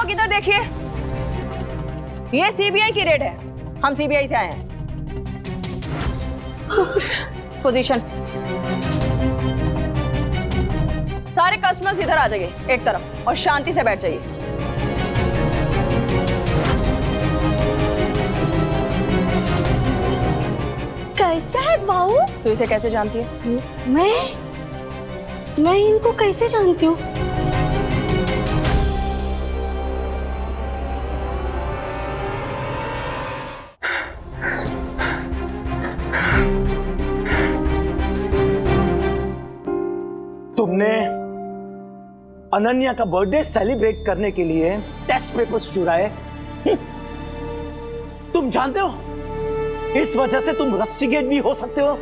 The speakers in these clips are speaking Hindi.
लोग इधर देखिए, ये सीबीआई की रेड है, हम सीबीआई से आए हैं। पोजीशन। सारे कस्टमर्स इधर आ जाइए एक तरफ और शांति से बैठ जाइए। कैसा है बाऊ? तू इसे कैसे जानती है? मैं इनको कैसे जानती हूँ? तुमने अनन्या का बर्थडे सेलिब्रेट करने के लिए टेस्ट पेपर्स चुराए। तुम जानते हो इस वजह से तुम रस्टिकेट भी हो सकते हो।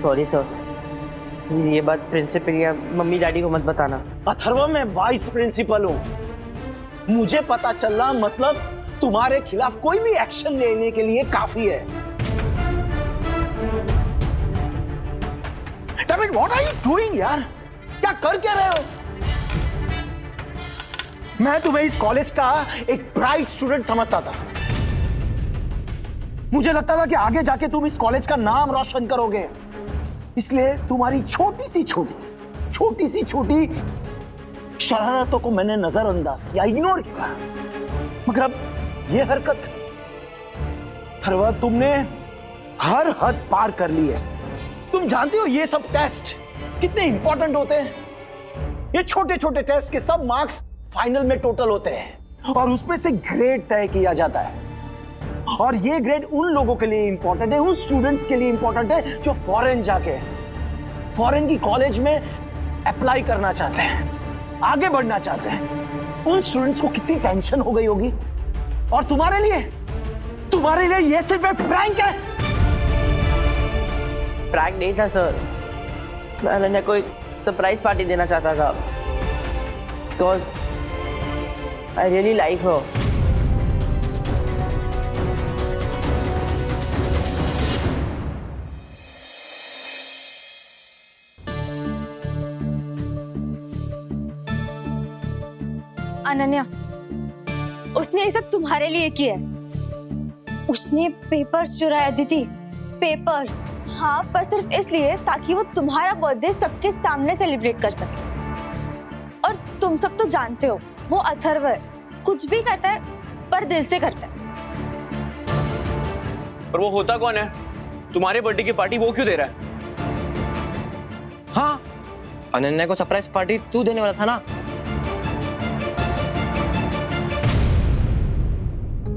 सॉरी सर, ये बात प्रिंसिपल या मम्मी डैडी को मत बताना। अथर्व, मैं वाइस प्रिंसिपल हूं, मुझे पता चलना मतलब तुम्हारे खिलाफ कोई भी एक्शन लेने के लिए काफी है। David, what are you doing यार? क्या कर क्या रहे हो? मैं तुम्हें इस कॉलेज का एक ब्राइट स्टूडेंट समझता था। मुझे लगता था कि आगे जाके तुम इस कॉलेज का नाम रोशन करोगे, इसलिए तुम्हारी छोटी सी छोटी शरारतों को मैंने नजरअंदाज किया, इग्नोर किया। मगर अब ये हरकत, अथर्व, तुमने हर हद पार कर ली है। तुम जानते हो ये सब टेस्ट कितने इंपॉर्टेंट होते हैं? ये छोटे छोटे टेस्ट के सब मार्क्स फाइनल में टोटल होते हैं और उसमें से ग्रेड तय किया जाता है। और ये ग्रेड उन लोगों के लिए इंपॉर्टेंट है, उन स्टूडेंट्स के लिए इंपॉर्टेंट है जो फॉरेन जाके फॉरेन की कॉलेज में अप्लाई करना चाहते हैं, आगे बढ़ना चाहते हैं। उन स्टूडेंट्स को कितनी टेंशन हो गई होगी। और तुम्हारे लिए ये सिर्फ एक प्रैंक है। प्रैंक नहीं था सर, मैं अनन्या को एक सरप्राइज पार्टी देना चाहता था, बिकॉज आई रियली लाइक हर। अनन्या, उसने ये सब तुम्हारे लिए किया है। उसने पेपर्स चुराया दीदी, पेपर्स। हाँ, पर सिर्फ इसलिए ताकि वो तुम्हारा बर्थडे सबके सामने सेलिब्रेट कर सके। और तुम सब तो जानते हो वो अथर्व है, कुछ भी करता है पर दिल से करता है। पर वो होता कौन है? तुम्हारे बर्थडे की पार्टी वो क्यों दे रहा है? हाँ, अनन्या को सरप्राइज पार्टी तू देने वाला था ना।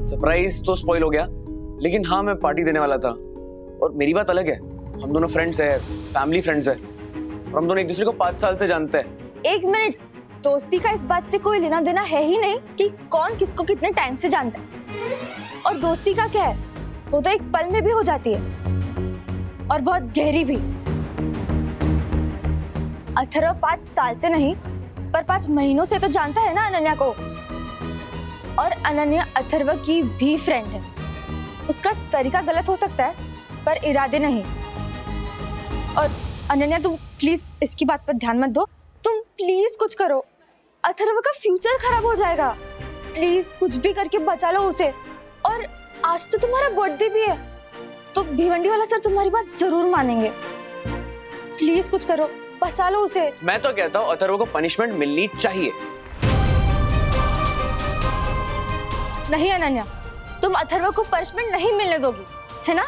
सरप्राइज तो स्पॉइल हो गया, लेकिन हाँ, मैं पार्टी देने वाला था। और मेरी बात अलग है, हम दोनों फ्रेंड्स हैं, फैमिली फ्रेंड्स हैं, और हम दोनों एक दूसरे को 5 साल से जानते हैं। एक मिनट, दोस्ती का इस बात से कोई लेना देना है ही नहीं कि कौन किसको कितने टाइम से जानता है। और दोस्ती का क्या है, वो तो एक पल में भी हो जाती है और बहुत गहरी भी। अथर्व 5 साल से नहीं पर 5 महीनों से तो जानता है ना अनन्या को। और अनन्या अथर्व की भी फ्रेंड है। उसका तरीका गलत हो सकता है पर इरादे नहीं। और अनन्या, तुम प्लीज इसकी बात पर ध्यान मत दो, तुम प्लीज कुछ करो, अथर्व का फ्यूचर खराब हो जाएगा। प्लीज कुछ भी करके बचा लो उसे। और आज तो तुम्हारा बर्थडे भी है, तो भिवंडी वाला सर तुम्हारी बात जरूर मानेंगे। प्लीज कुछ करो, बचा लो उसे। मैं तो कहता हूँ अथर्व को पनिशमेंट मिलनी चाहिए। नहीं अनन्या, तुम अथर्व को पनिशमेंट नहीं मिलने दोगी, है ना?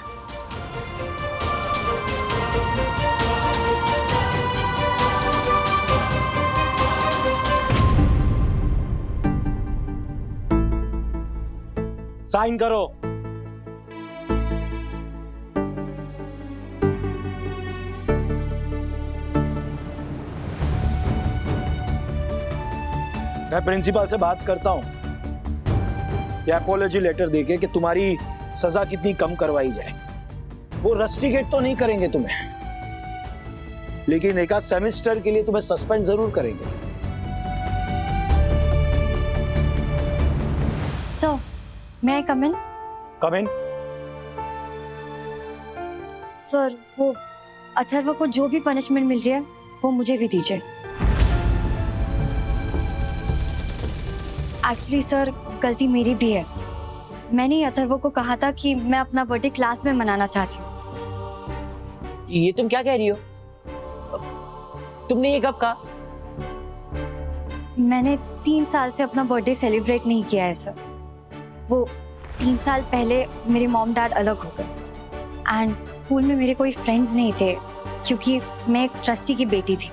साइन करो। मैं प्रिंसिपल से बात करता हूं कि अपोलॉजी लेटर देके कि तुम्हारी सजा कितनी कम करवाई जाए। वो रस्टिकेट तो नहीं करेंगे तुम्हें, लेकिन एक आध सेमेस्टर के लिए तुम्हें सस्पेंड जरूर करेंगे। Sir, may I come in? Come in. Sir, वो अथर्व को जो भी पनिशमेंट मिल रही है वो मुझे भी दीजिए। एक्चुअली सर गलती मेरी भी है। मैंने ही अथर्व को कहा था कि मैं अपना बर्थडे क्लास में मनाना चाहती हूँ। ये तुम क्या कह रही हो? तुमने ये कब कहा? मैंने 3 साल से अपना बर्थडे सेलिब्रेट नहीं किया है सर। वो 3 साल पहले मेरे मॉम डैड अलग हो गए एंड स्कूल में मेरे कोई फ्रेंड्स नहीं थे क्योंकि मैं एक ट्रस्टी की बेटी थी।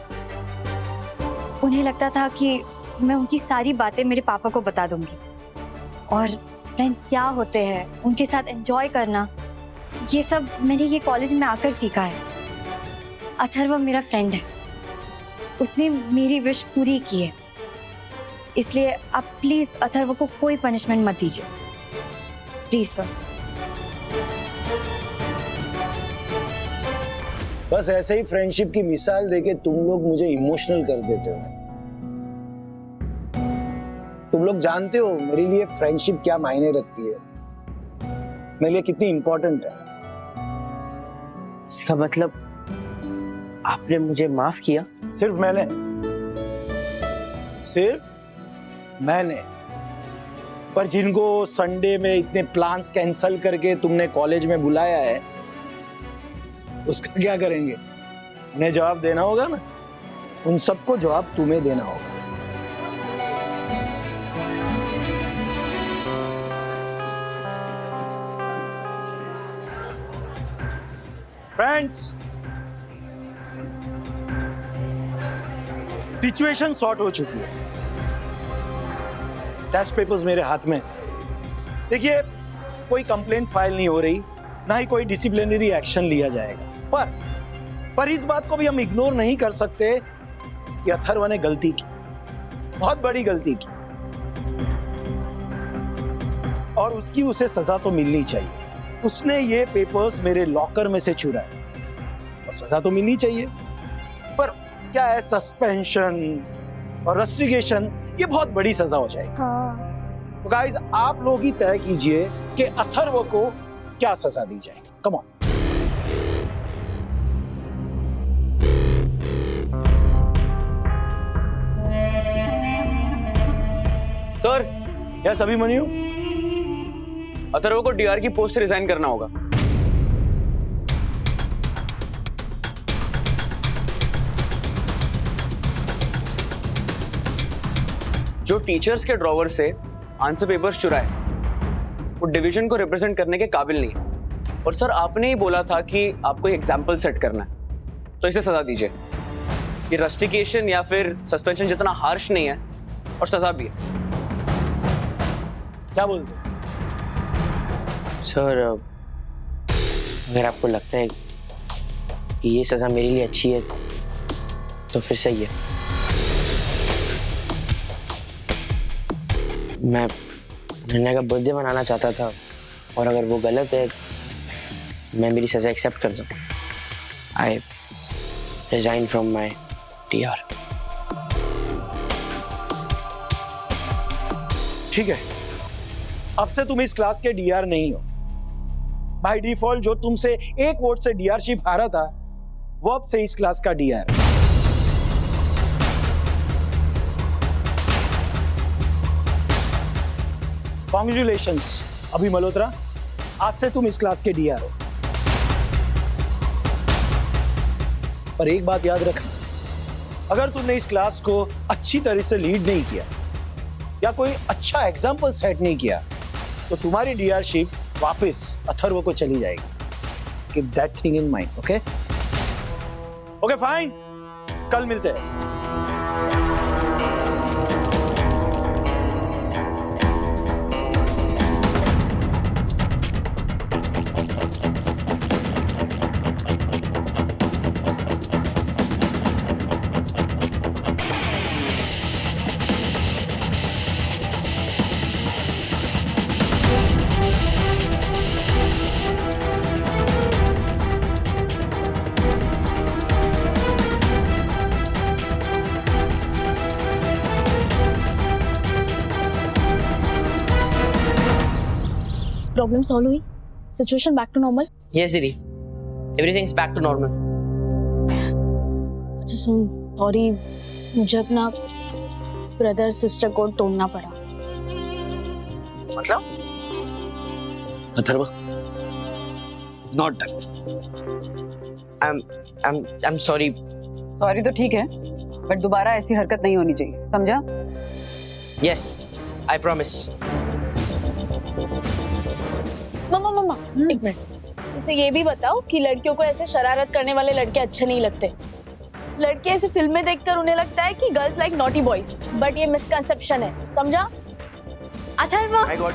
उन्हें लगता था कि मैं उनकी सारी बातें मेरे पापा को बता दूंगी और फ्रेंड्स क्या होते हैं, उनके साथ एंजॉय करना, ये सब मैंने ये कॉलेज में आकर सीखा है। अथर्व मेरा फ्रेंड है, उसने मेरी विश पूरी की है, इसलिए आप प्लीज अथर्व को कोई पनिशमेंट मत दीजिए, प्लीज सर। बस ऐसे ही फ्रेंडशिप की मिसाल देके तुम लोग मुझे इमोशनल कर देते हो। तुम लोग जानते हो मेरे लिए फ्रेंडशिप क्या मायने रखती है, मेरे लिए कितनी इंपॉर्टेंट है। इसका मतलब आपने मुझे माफ किया? सिर्फ मैंने पर जिनको संडे में इतने प्लान्स कैंसिल करके तुमने कॉलेज में बुलाया है, उसका क्या करेंगे? उन्हें जवाब देना होगा ना, उन सबको जवाब तुम्हें देना होगा। फ्रेंड्स, सिचुएशन सॉर्ट हो चुकी है। टेस्ट पेपर्स मेरे हाथ में। देखिए, कोई कंप्लेंट फाइल नहीं हो रही, ना ही कोई डिसिप्लिनरी एक्शन लिया जाएगा। पर इस बात को भी हम इग्नोर नहीं कर सकते कि अथर्व ने गलती की, बहुत बड़ी गलती की, और उसकी उसे सजा तो मिलनी चाहिए। उसने ये पेपर्स मेरे लॉकर में से चुराए और सजा तो मिलनी चाहिए। पर क्या है, सस्पेंशन और रस्टिकेशन, ये बहुत बड़ी सजा हो जाएगी। तो गाइस, आप लोग ही तय कीजिए कि अथर्व को क्या सजा दी जाएगी। Come on. Sir, yes Abhimanyu. Atharva को डीआर की पोस्ट से रिजाइन करना होगा। जो टीचर्स के ड्रॉवर से आंसर पेपर्स चुराए, वो डिवीजन को रिप्रेजेंट करने के काबिल नहीं है। और सर, आपने ही बोला था कि आपको एक एग्जाम्पल सेट करना है, तो इसे सजा दीजिए। ये रस्टिकेशन या फिर सस्पेंशन जितना हार्श नहीं है, और सजा भी है। क्या बोलते हो? सर, अगर आपको लगता है कि ये सजा मेरे लिए अच्छी है तो फिर सही है। मैं अनन्या का बर्थडे मनाना चाहता था, और अगर वो गलत है, मैं मेरी सजा एक्सेप्ट कर दूं। I resign from my TR. ठीक है, अब से तुम इस क्लास के डीआर नहीं हो। बाय डिफॉल्ट जो तुमसे एक वोट से डीआरशिप हारा था, वो अब से इस क्लास का डीआर है। कॉन्ग्रेचुलेशंस अभी मल्होत्रा, आज से तुम इस क्लास के डीआर हो। पर एक बात याद रखना, अगर तुमने इस क्लास को अच्छी तरह से लीड नहीं किया या कोई अच्छा एग्जाम्पल सेट नहीं किया, तो तुम्हारी डीआरशिप वापस अथर्व को चली जाएगी। Keep that thing in mind, okay? Okay fine, कल मिलते हैं। प्रॉब्लम सॉल्व हुई, situation back to normal. Yes दीदी, everything is back to normal. अच्छा सुन, सॉरी, मुझे अपना ब्रदर सिस्टर कोड तोड़ना पड़ा। मतलब Atharva, not done. I am sorry. Sorry तो ठीक है, बट दोबारा ऐसी हरकत नहीं होनी चाहिए, समझा? Yes, I promise. मम्मा मम्मा एक मिनट, इसे ये भी बताओ कि लड़कियों को ऐसे शरारत करने वाले लड़के अच्छे नहीं लगते। लड़के ऐसे फिल्में देखकर उन्हें लगता है कि girls like naughty boys, but ये मिसकंसेप्शन है, समझा? Atharva, I got.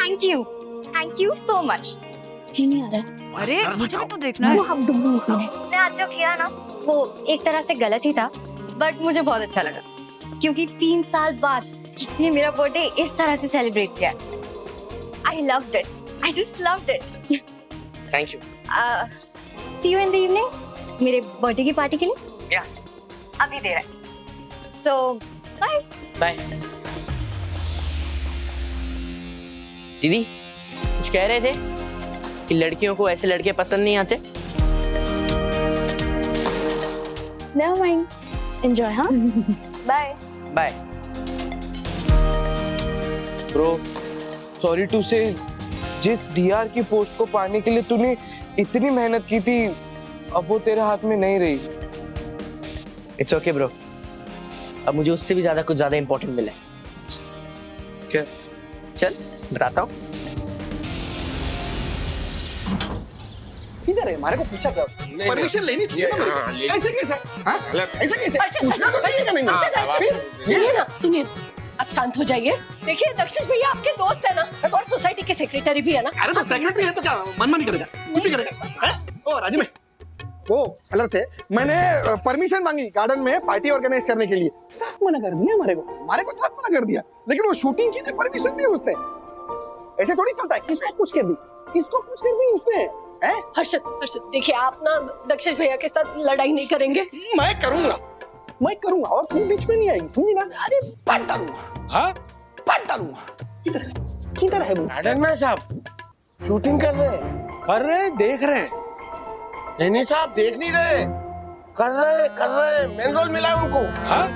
Thank you so much. ही नहीं आ रहा है। अरे मुझे भी तो देखना है। हम दोनों ने ने आज जो किया ना, वो एक तरह से गलत ही था, बट मुझे बहुत अच्छा लगा क्योंकि 3 साल बाद किसी ने मेरा बर्थडे इस तरह से सेलिब्रेट किया। I loved it, I just loved it. Thank you. See you in the evening मेरे बर्थडे की पार्टी के लिए। या अभी दे रहा है, सो बाय। बाय। दीदी कुछ कह रहे थे कि लड़कियों को ऐसे लड़के पसंद नहीं आते। Never mind, enjoy. हाँ, bye bye. Bro, sorry to say, जिस डीआर की पोस्ट को पाने के लिए तूने इतनी मेहनत की थी, अब वो तेरे हाथ में नहीं रही। इट्स ओके ब्रो, अब मुझे उससे भी कुछ ज्यादा इंपॉर्टेंट मिला है। क्या? चल बताता हूँ। किधर है? हमारे को पूछा क्या? परमिशन लेनी चाहिए ना मेरे को। ऐसे कैसे? हाँ? ऐसे कैसे? पूछना तो चाहिए कि नहीं? सुनिए, अब शांत हो जाइए। देखिए दक्षिश भैया आपके दोस्त है ना, और सोसाइटी के सेक्रेटरी भी है ना। अरे तो सेक्रेटरी है तो क्या मनमानी करेगा? कुछ भी करेगा? ओ राजू भाई, वो कलर से मैंने परमिशन मांगी गार्डन में पार्टी ऑर्गेनाइज करने के लिए। साफ मना कर दिया हमारे को साफ मना कर दिया। लेकिन वो शूटिंग की जो परमिशन दी उसने, ऐसे थोड़ी चलता है। किसको पूछ कर दी उसने? हर्षद देखिए, आप ना दक्षिश भैया के साथ लड़ाई नहीं करेंगे। मैं करूंगा और तू बीच में नहीं आएगी, समझी ना? अरे पट डालूंगा। हाँ? पट डालूंगा। किधर है वो? गार्डन साहब शूटिंग कर रहे, देख रहे। नहीं साहब, देख नहीं रहे, कर रहे। मेन रोल मिला है उनको। हाँ?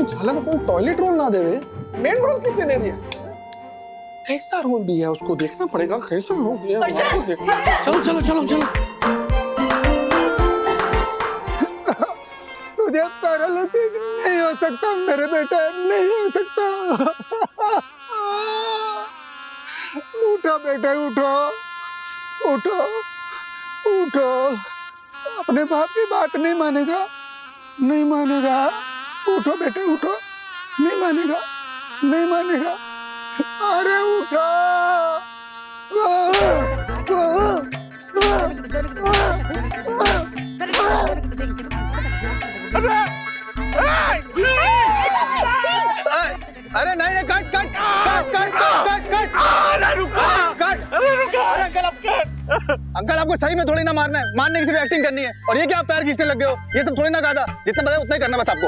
झालर को टॉयलेट रोल ना देवे, मेन रोल किसने दे दिया? कैसा रोल दिया उसको देखना पड़ेगा, कैसा रोल दिया उसको देखना। चलो। तुझे पैरालिसिस नहीं हो सकता मेरे बेटे, नहीं हो सकता। उठो बेटे, उठो। अपने बाप की बात नहीं मानेगा। उठो बेटे, उठो। नहीं मानेगा। अरे उठो। अरे नहीं, कट। अंकल आपको सही में थोड़ी ना मारना है, मारने की सिर्फ एक्टिंग करनी है। और ये क्या आप पैर खींचने लग गए हो? ये सब थोड़ी ना कहा था, जितना पता है उतना ही करना बस आपको।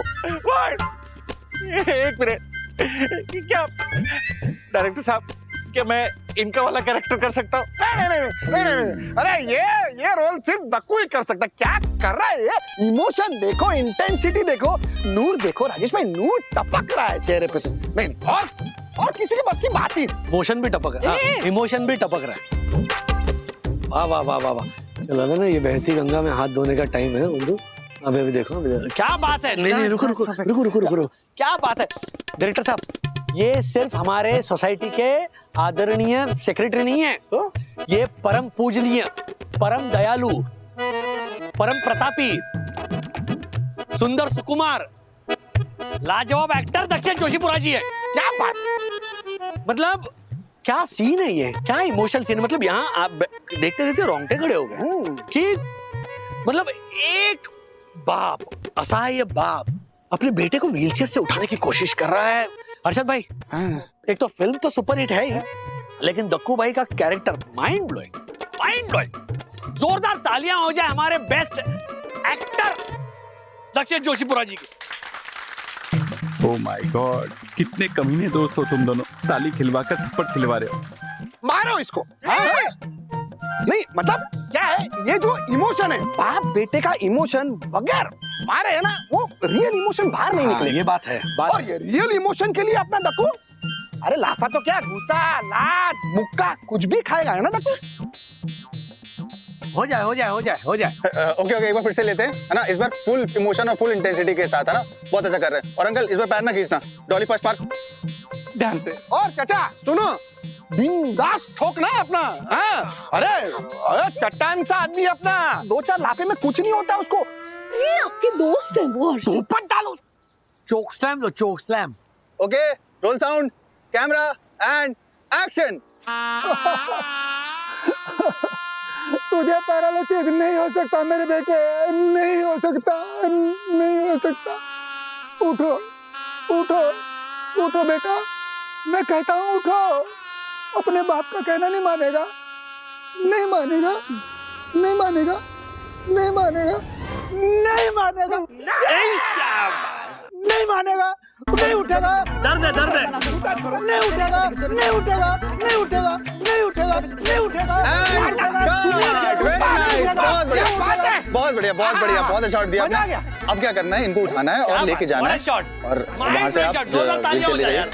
एक मिनट, क्या डायरेक्टर साहब, क्या मैं इनका वाला कैरेक्टर कर सकता हूँ? नहीं। अरे ये रोल सिर्फ दक्कू ही कर सकता। क्या कर रहा है ये? इमोशन देखो, इंटेंसिटी देखो, नूर देखो राजेश भाई, नूर टपक रहा है चेहरे पे से। नहीं, और किसी के बस की बात ही। मोशन भी टपक रहा है, इमोशन भी टपक रहा है। वाह। चलो ना, ये बहती गंगा में हाथ धोने का टाइम है उर्दू। अभी देखो, क्या बात है। नहीं, रुको। क्या बात है डायरेक्टर साहब, ये सिर्फ हमारे सोसाइटी के आदरणीय सेक्रेटरी नहीं है, तो ये परम पूजनीय, परम दयालु, परम प्रतापी, सुंदर सुकुमार, लाजवाब एक्टर दक्षिण जोशीपुरा जी है। क्या बात, मतलब क्या सीन है ये, क्या इमोशनल सीन है। मतलब यहाँ आप देखते रोंगटे खड़े हो गए कि मतलब एक बाप, असहाय बाप अपने बेटे को व्हीलचेयर से उठाने की कोशिश कर रहा है। हर्षद भाई, एक तो फिल्म तो सुपर हिट है ही, लेकिन दक्कू भाई का कैरेक्टर माइंड ब्लोइंग। जोरदार तालियां हो जाए हमारे बेस्ट एक्टर दक्षिण जोशीपुरा जी की। ओह माय गॉड, कितने कमीने दोस्त हो तुम दोनों, ताली खिलवाकर थप्पड़ खिलवा रहे हो। मारो इसको। नहीं मतलब क्या है ये जो इमोशन है, बाप बेटे का इमोशन बगैर मारे है ना, वो रियल इमोशन बाहर नहीं निकले। ये बात है और ये रियल इमोशन के लिए अपना दक्कू, अरे लाफा तो क्या, गुस्सा, लात, मुक्का कुछ भी खाएगा है ना दक्कू। हो जाए ओके एक बार फिर से लेते हैं, है ना, इस बार फुल इमोशन और फुल इंटेंसिटी के साथ, है ना, बहुत अच्छा कर रहे हैं। और अंकल इस बार पैर ना खींचना, डॉली फर्स्ट मार्क ध्यान से। और चाचा सुनो, बिंदास ठोकना है अपना। हाँ अरे चट्टान सा आदमी अपना, 2-4 लाफे में कुछ नहीं होता उसको। ये आपके दोस्त है वो हर्षद। ऊपर डालो, चोक स्लैम दो, choke slam. Okay roll sound camera and action. तुझे पैरालिसिस नहीं हो सकता मेरे बेटे, नहीं हो सकता, नहीं हो सकता। उठो उठो उठो बेटा, मैं कहता हूँ उठो। अपने बाप का कहना नहीं मानेगा, नहीं मानेगा, नहीं मानेगा, नहीं मानेगा, नहीं मानेगा, नहीं मानेगा, नहीं उठेगा। दर्द है नहीं उठेगा, नहीं उठेगा, नहीं उठेगा, नहीं उठेगा, नहीं उठेगा। बहुत बढ़िया, बहुत बढ़िया, बहुत अच्छा शॉट दिया आपने। अब क्या करना है, इनको उठाना है और लेके जाना है और वहां से आप चले जाइए।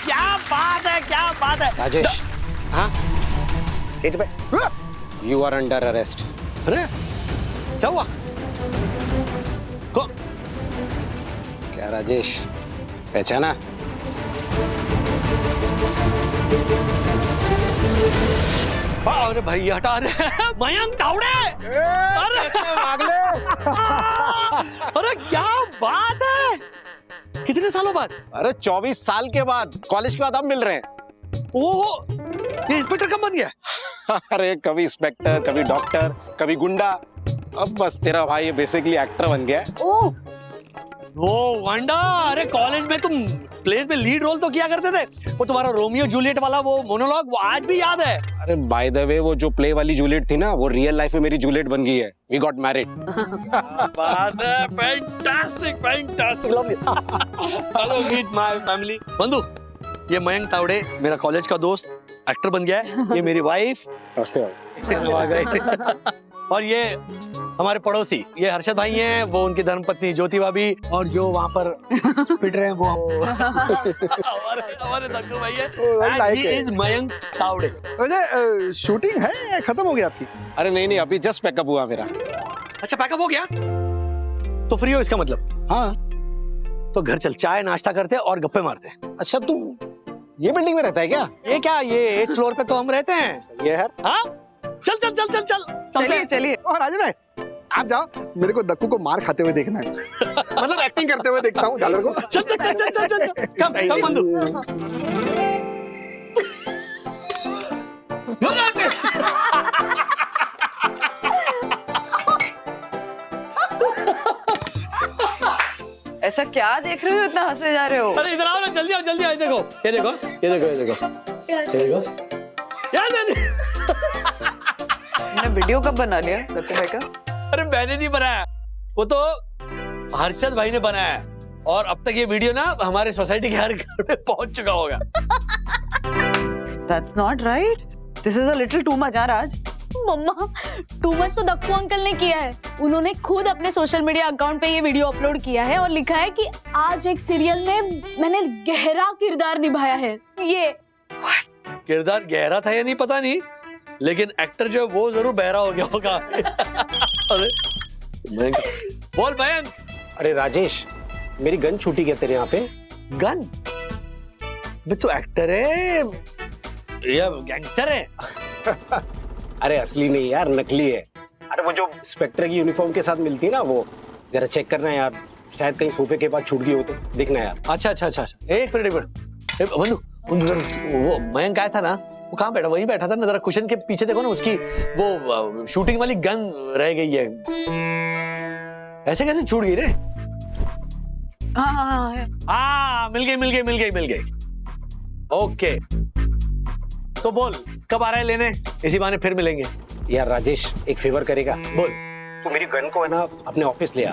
क्या बात है, क्या बात है राजेश। हाँ यू आर अंडर अरेस्ट। अरे क्या हुआ? क्या राजेश पहचाना? अरे भाई हटा रहे मयंक तावड़े। अरे क्या बात है, कितने सालों बाद? अरे 24 साल के बाद, कॉलेज के बाद अब मिल रहे हैं। ओ ये इंस्पेक्टर कब बन गया? अरे कभी इंस्पेक्टर, कभी डॉक्टर, कभी गुंडा, अब बस तेरा भाई बेसिकली एक्टर बन गया है। Oh no wonder. अरे कॉलेज में तुम प्लेस में लीड रोल तो किया करते थे, वो तुम्हारा रोमियो जूलियट वाला वो मोनोलॉग वो आज भी याद है। अरे बाय द वे वो जो प्ले वाली जूलियट थी ना, वो रियल लाइफ में मेरी जूलियट बन गई है। We got married. बात है, fantastic fantastic. Hello meet my family. बंधु, ये मयंक तावड़े मेरा कॉलेज का दोस्त, एक्टर बन गया है। ये मेरी वाइफ और ये हमारे पड़ोसी, ये हर्षद भाई हैं, वो उनकी धर्मपत्नी ज्योति भाभी, और जो वहाँ पर पिट रहे हैं वो हमारे दग्गू भाई है। He is Mayank Tawde. वैसे शूटिंग है खत्म हो गई आपकी? अरे नहीं, अभी जस्ट पैकअप हुआ मेरा। अच्छा पैकअप हो गया तो फ्री हो इसका मतलब? हाँ तो घर चल, चाय नाश्ता करते और गप्पे मारते। अच्छा तू ये बिल्डिंग में रहता है क्या? ये क्या, ये 8th फ्लोर पे तो हम रहते हैं। ये है। हाँ चल चल चल चल चल चलिए चलिए। और राजू भाई आप जाओ, मेरे को दक्कू को मार खाते हुए देखना है। मतलब एक्टिंग करते हुए देखता हूँ झालर को। चल चल चल चल चल चल कम बंधु। ऐसा क्या देख रहे हो, इतना हंसे जा रहे हो? अरे इधर आओ ना, जल्दी आओ जल्दी आओ। देखो ये देखो ये देखो ये देखो ये देखो यार। मैंने वीडियो कब बना लिया दक्कू भाई का? अरे मैंने नहीं बनाया, वो तो हर्षद भाई ने बनाया है। और अब तक ये वीडियो ना हमारे सोसाइटी के हर घर में पहुंच चुका होगा। That's not right. This is a little too much, Raj. Mamma too much तो दक्कू अंकल ने किया है। उन्होंने खुद अपने सोशल मीडिया अकाउंट पे ये वीडियो अपलोड किया है और लिखा है कि आज एक सीरियल में मैंने गहरा किरदार निभाया है। ये किरदार गहरा था या नहीं पता नहीं, लेकिन एक्टर जो है वो जरूर बहरा हो गया होगा। अरे मयंक, बोल मयंक। अरे राजेश, मेरी गन छूटी क्या तेरे यहाँ पे? गन? तो एक्टर है या गैंगस्टर है? अरे असली नहीं यार, नकली है। अरे वो जो इंस्पेक्टर की यूनिफॉर्म के साथ मिलती है ना, वो जरा चेक करना यार, शायद कहीं सोफे के पास छूट गई हो तो देखना यार। अच्छा अच्छा अच्छा, एक मिनट बंधु, वो मयंक आया था ना, वो कहाँ बैठा? वहीं बैठा था ना, जरा कुशन के पीछे देखो ना, उसकी वो शूटिंग वाली गन रह गई है। ऐसे कैसे छूट गई रे? हाँ मिल गई। ओके तो बोल कब आ रहा है लेने? इसी बहाने फिर मिलेंगे। यार राजेश, एक फेवर करेगा? बोल। तू मेरी गन को है ना अपने ऑफिस ले आ,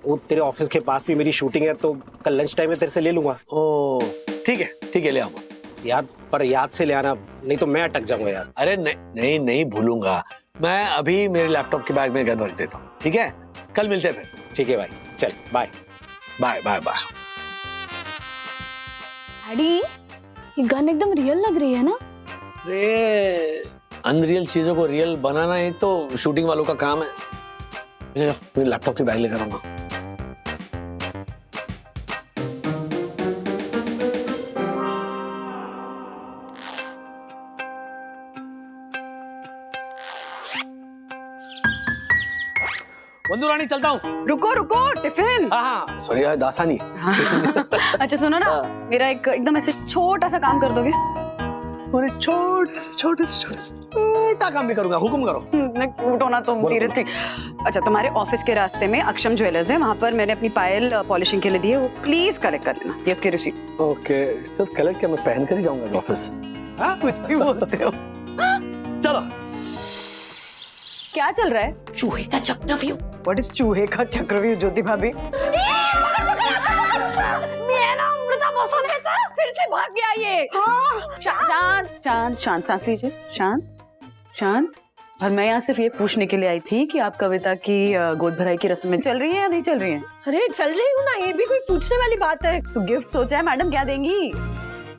वो तेरे ऑफिस के पास भी मेरी शूटिंग है, तो कल लंच टाइम में तेरे से ले लूंगा। ओ ठीक है ले आऊंगा। यार पर याद से ले आना, नहीं तो मैं अटक जाऊंगा यार। अरे नहीं नहीं भूलूंगा मैं, अभी मेरे लैपटॉप के बैग में गन रख देता हूँ, ठीक है? कल मिलते हैं फिर। ठीक है भाई, चल bye bye bye bye. Daddy, ये गन एकदम रियल लग रही है ना? अरे अनरियल चीजों को रियल बनाना ही तो शूटिंग वालों का काम है। चलो मेरे लैपटॉप की बैग लेकर आऊंगा। बंधु रानी चलता हूँ। रुको रुको, टिफिन। हाँ सॉरी यार, दासानी। अच्छा सुनो ना, मेरा एकदम ऐसे छोटा सा काम कर दोगे? छोटा काम भी करूंगा, हुक्म करो। उठो ना तुम, सीरियसली। अच्छा, तुम्हारे ऑफिस के रास्ते में अक्षम ज्वेलर्स है, वहाँ पर मैंने अपनी पायल पॉलिशिंग के लिए दी है, वो प्लीज कलेक्ट कर लेना, ये उसकी रिसीप्ट। ओके, सिर्फ कलेक्ट क्या, मैं पहन कर ही जाऊंगा ऑफिस। कुछ भी बोलते हो। चलो। क्या चल रहा है? चूहे का चक्रव्यूह। व्हाट इज चूहे का चक्रव्यूह, ज्योति भाभी? फिर से भाग गया ये। शांत शांत शांत, सांस लीजिए, शांत शांत। और मैं यहाँ सिर्फ ये पूछने के लिए आई थी कि आप कविता की गोद भराई की रस्म में चल रही है या नहीं चल रही है? अरे चल रही हूँ ना, ये भी कोई पूछने वाली बात है? तो गिफ्ट सोचा है मैडम क्या देंगी?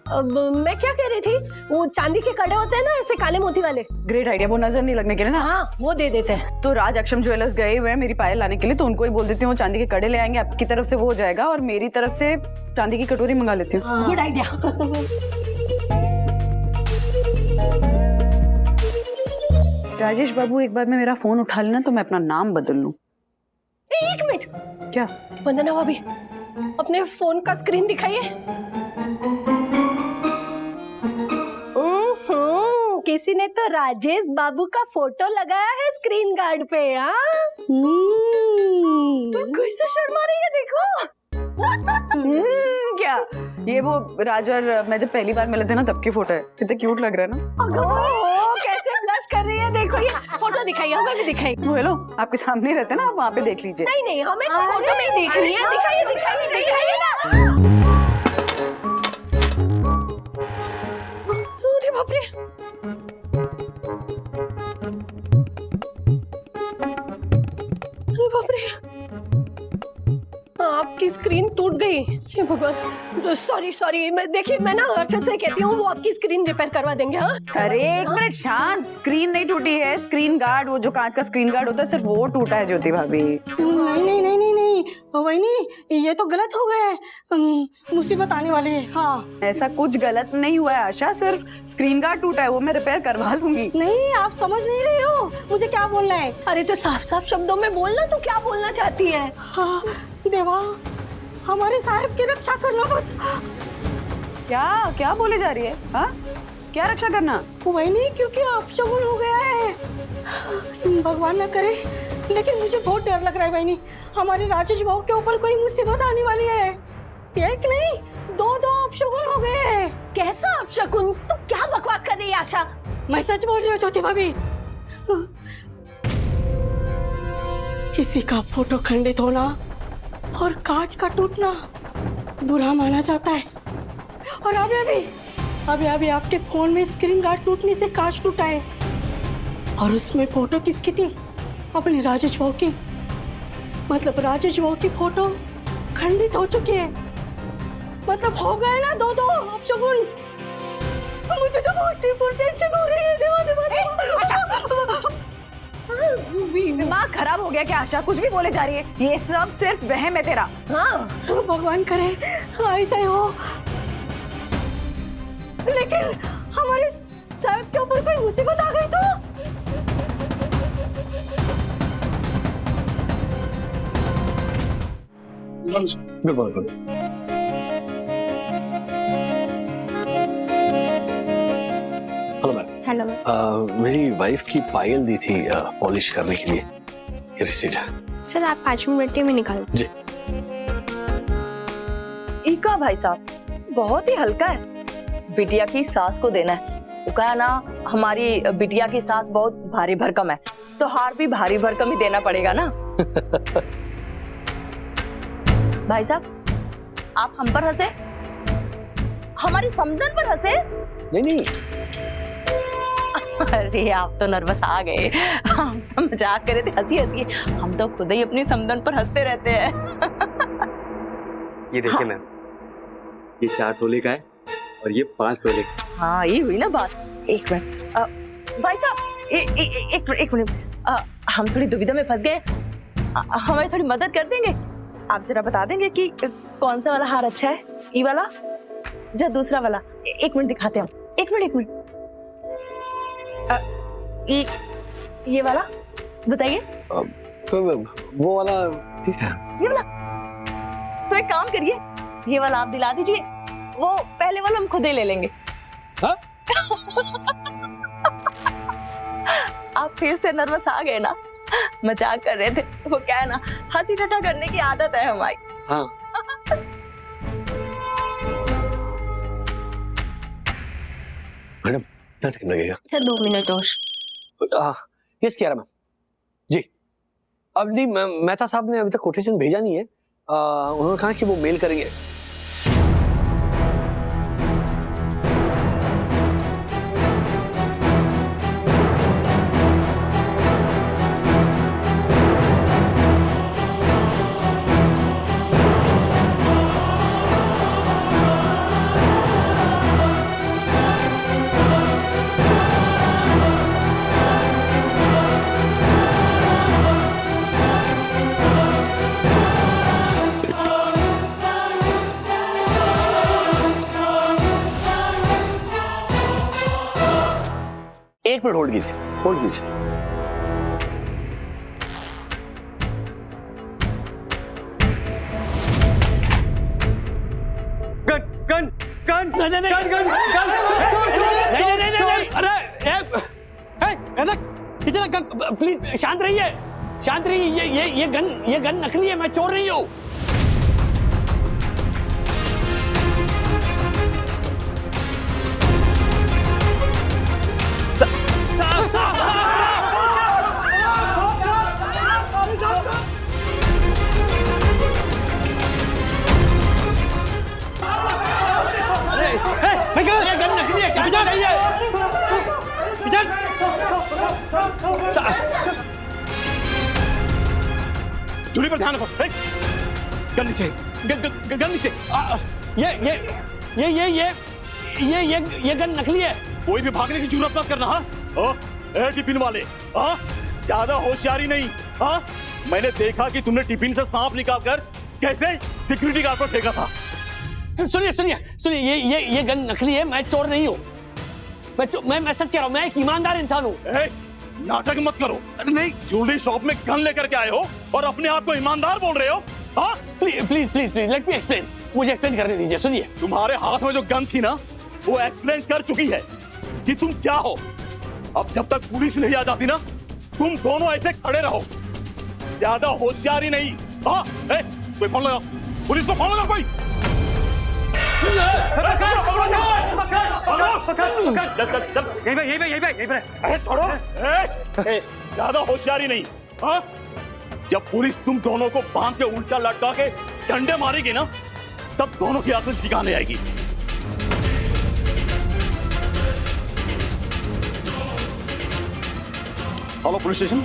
अब मैं क्या कह रही थी, वो चांदी के कड़े होते हैं ना ऐसे काले मोती वाले। ग्रेट आइडिया, वो नजर नहीं लगने के लिए ना। हाँ वो दे देते हैं। तो राज अक्षम ज्वेलर्स गए हुए हैं मेरी पायल लाने के लिए, तो उनको ही बोल देती हूँ वो चांदी के कड़े ले आएंगे, आपकी तरफ से वो हो जाएगा और मेरी तरफ से चांदी की कटोरी मंगा लेती हूँ। Good idea. राजेश बाबू, एक बार में मेरा फोन उठा लेना तो मैं अपना नाम बदल लूं। एक मिनट। क्या? वंदना भाभी, अपने फोन का स्क्रीन दिखाइए। किसी ने तो राजेश बाबू का फोटो लगाया है स्क्रीन गार्ड पे। कोई से शर्मा रही है, देखो। क्या ये वो राज और मैं जब पहली बार मिले थे ना तब की फोटो है? कितना क्यूट लग रहा है ना। कैसे ब्लश कर रही है, देखो ये फोटो दिखाइए, हमें भी दिखाइए। वो हेलो, आपके सामने ही रहते ना, आप वहाँ पे देख लीजिए। नहीं नहीं, हमें तो फोटो में ही देखनी है। दिखाइए दिखाइए दिखाइए ना। अरे बाप रे, अरे बाप रे, आपकी स्क्रीन टूट गई। हे भगवान, सॉरी मैं देखिए, मैं ना हर्षद से कहती हूँ वो आपकी स्क्रीन रिपेयर करवा देंगे। हाँ अरे एक मिनट शांत, स्क्रीन नहीं टूटी है, स्क्रीन गार्ड, वो जो कांच का स्क्रीन गार्ड होता है सिर्फ वो टूटा है ज्योति भाभी। नहीं वही, ये तो गलत हो गया है, मुसीबत आने वाली है। हाँ ऐसा कुछ गलत नहीं हुआ है आशा, सिर्फ स्क्रीन गार्ड टूटा है, वो मैं रिपेयर करवा लूंगी। नहीं, आप समझ नहीं रही हो मुझे क्या बोलना है। अरे तो साफ साफ शब्दों में बोलना, तो क्या बोलना चाहती है? हाँ देवा, हमारे साहब की रक्षा करना बस। क्या क्या बोले जा रही है? हाँ क्या रक्षा करना? वही नहीं, क्योंकि आप शगुन हो गया है। भगवान ना करे, लेकिन मुझे बहुत डर लग रहा है बहनी, हमारे राजेश भाव के ऊपर कोई मुसीबत आने वाली है। एक नहीं, दो अपशगुन हो गए हैं। कैसा अपशगुन? तू क्या बकवास कर रही है आशा? मैं सच बोल रही हूँ ज्योति भाभी। किसी का फोटो खंडित होना और कांच का टूटना बुरा माना जाता है, और अभी आपके फोन में स्क्रीन गार्ड टूटने से कांच टूटा है, और उसमें फोटो किसकी थी? अपने राजेश भाव की। मतलब राजेश भाव की फोटो खंडित हो चुकी है, मतलब हो गए ना दो अपशगुन। मुझे तो बहुत टेंशन हो रही है। दिमाग खराब हो गया क्या आशा? कुछ भी बोले जा रही है, ये सब सिर्फ वहम है तेरा। हाँ भगवान करे ऐसा ही हो, लेकिन हमारे साहब के ऊपर कोई मुसीबत आ गई तो? Hello ma'am. हेलो मेरी वाइफ की पायल दी थी पॉलिश करने के लिए, ये रिसीट है। सर, आप 5 मिनट में निकाल जी। इका भाई साहब बहुत ही हल्का है, बिटिया की सास को देना है। वो कहा ना, हमारी बिटिया की सास बहुत भारी भरकम है, तो हार भी भारी भरकम ही देना पड़ेगा ना। भाई साहब, आप हम पर हंसे, हमारी समदन पर हंसे? नहीं अरे आप तो नर्वस आ गए, हम तो मजाक कर रहे थे, हंसी हंसी। हम तो खुद ही अपनी समदन पर हंसते रहते हैं। ये देखिए मैम, ये 4 तोले का है और ये 5 तोले का। हाँ ये हुई ना बात। एक मिनट भाई साहब, एक मिनट, हम थोड़ी दुविधा में फंस गए, हमारी थोड़ी मदद कर देंगे? आप जरा बता देंगे कि कौन सा वाला हार अच्छा है, ये वाला या दूसरा वाला? एक मिनट दिखाते हैं हम, एक मिनट। ये वाला बताइए। वो वाला ठीक है। ये वाला? तो एक काम करिए, ये वाला आप दिला दीजिए, वो पहले वाला हम खुद ही ले लेंगे। हाँ? आप फिर से नर्वस आ गए ना, मजाक कर रहे थे। वो क्या है ना, हंसी ठट्ठा करने की आदत है हमारी। हाँ। मैडम कितना टाइम लगेगा? सर 2 मिनट और। यस कह रहा मैम जी। अब नहीं, मेहता साहब ने अभी तक कोटेशन भेजा नहीं है। उन्होंने कहा कि वो मेल करेंगे। एक मिनट होल्ड कीजिए, होल्ड कीजिए। गन नहीं, अरे कितना गन, प्लीज शांत रहिए। ये गन नकली है, मैं चोर नहीं हूँ। ये गन नकली है, शांत रहिए। चूड़ी पर ध्यान रखो। गन नीचे, गन नीचे। ये गन नकली है। कोई भी भागने की जरूरत मत करना। हाँ, टिफिन वाले, हाँ ज्यादा होशियारी नहीं। हाँ, मैंने देखा कि तुमने टिफिन से सांप निकालकर कैसे सिक्योरिटी गार्ड पर फेंका था। सुनिए, ये गन नकली है, मैं चोर नहीं हूँ। मैं सच कह रहा हूँ, मैं एक ईमानदार इंसान हूँ। नाटक मत करो। नहीं, ज्वेलरी शॉप में गन लेकर के आए हो और अपने आप को ईमानदार बोल रहे हो। हाँ, प्लीज लेट मी एक्सप्लेन, मुझे एक्सप्लेन करने दीजिए। सुनिए, तुम्हारे हाथ में जो गन थी ना, वो एक्सप्लेन कर चुकी है कि तुम क्या हो। अब जब तक पुलिस नहीं आ जाती ना, तुम दोनों ऐसे खड़े रहो, ज्यादा होशियारी नहीं। हाँ, कोई फोन लगाओ, पुलिस को फोन लगाओ कोई। ज्यादा होशियारी नहीं। हाँ, जब पुलिस तुम दोनों को बांध के उल्टा लटका के डंडे मारेगी ना, तब दोनों की आंखें ठिकाने आएगी। Hello police station.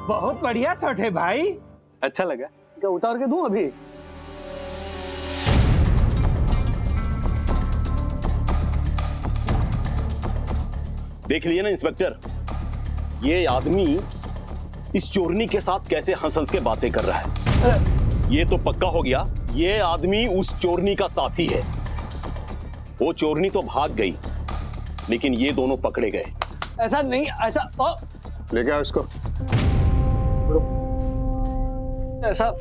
बहुत बढ़िया शॉट है भाई। अच्छा लगा? क्या उतार के दूं अभी? देख लिए ना इंस्पेक्टर, ये आदमी इस चोरनी के साथ कैसे हंस हंस के बातें कर रहा है। ये तो पक्का हो गया, ये आदमी उस चोरनी का साथी है। वो चोरनी तो भाग गई, लेकिन ये दोनों पकड़े गए। ऐसा नहीं, ऐसा लेके आओ इसको। ऐसा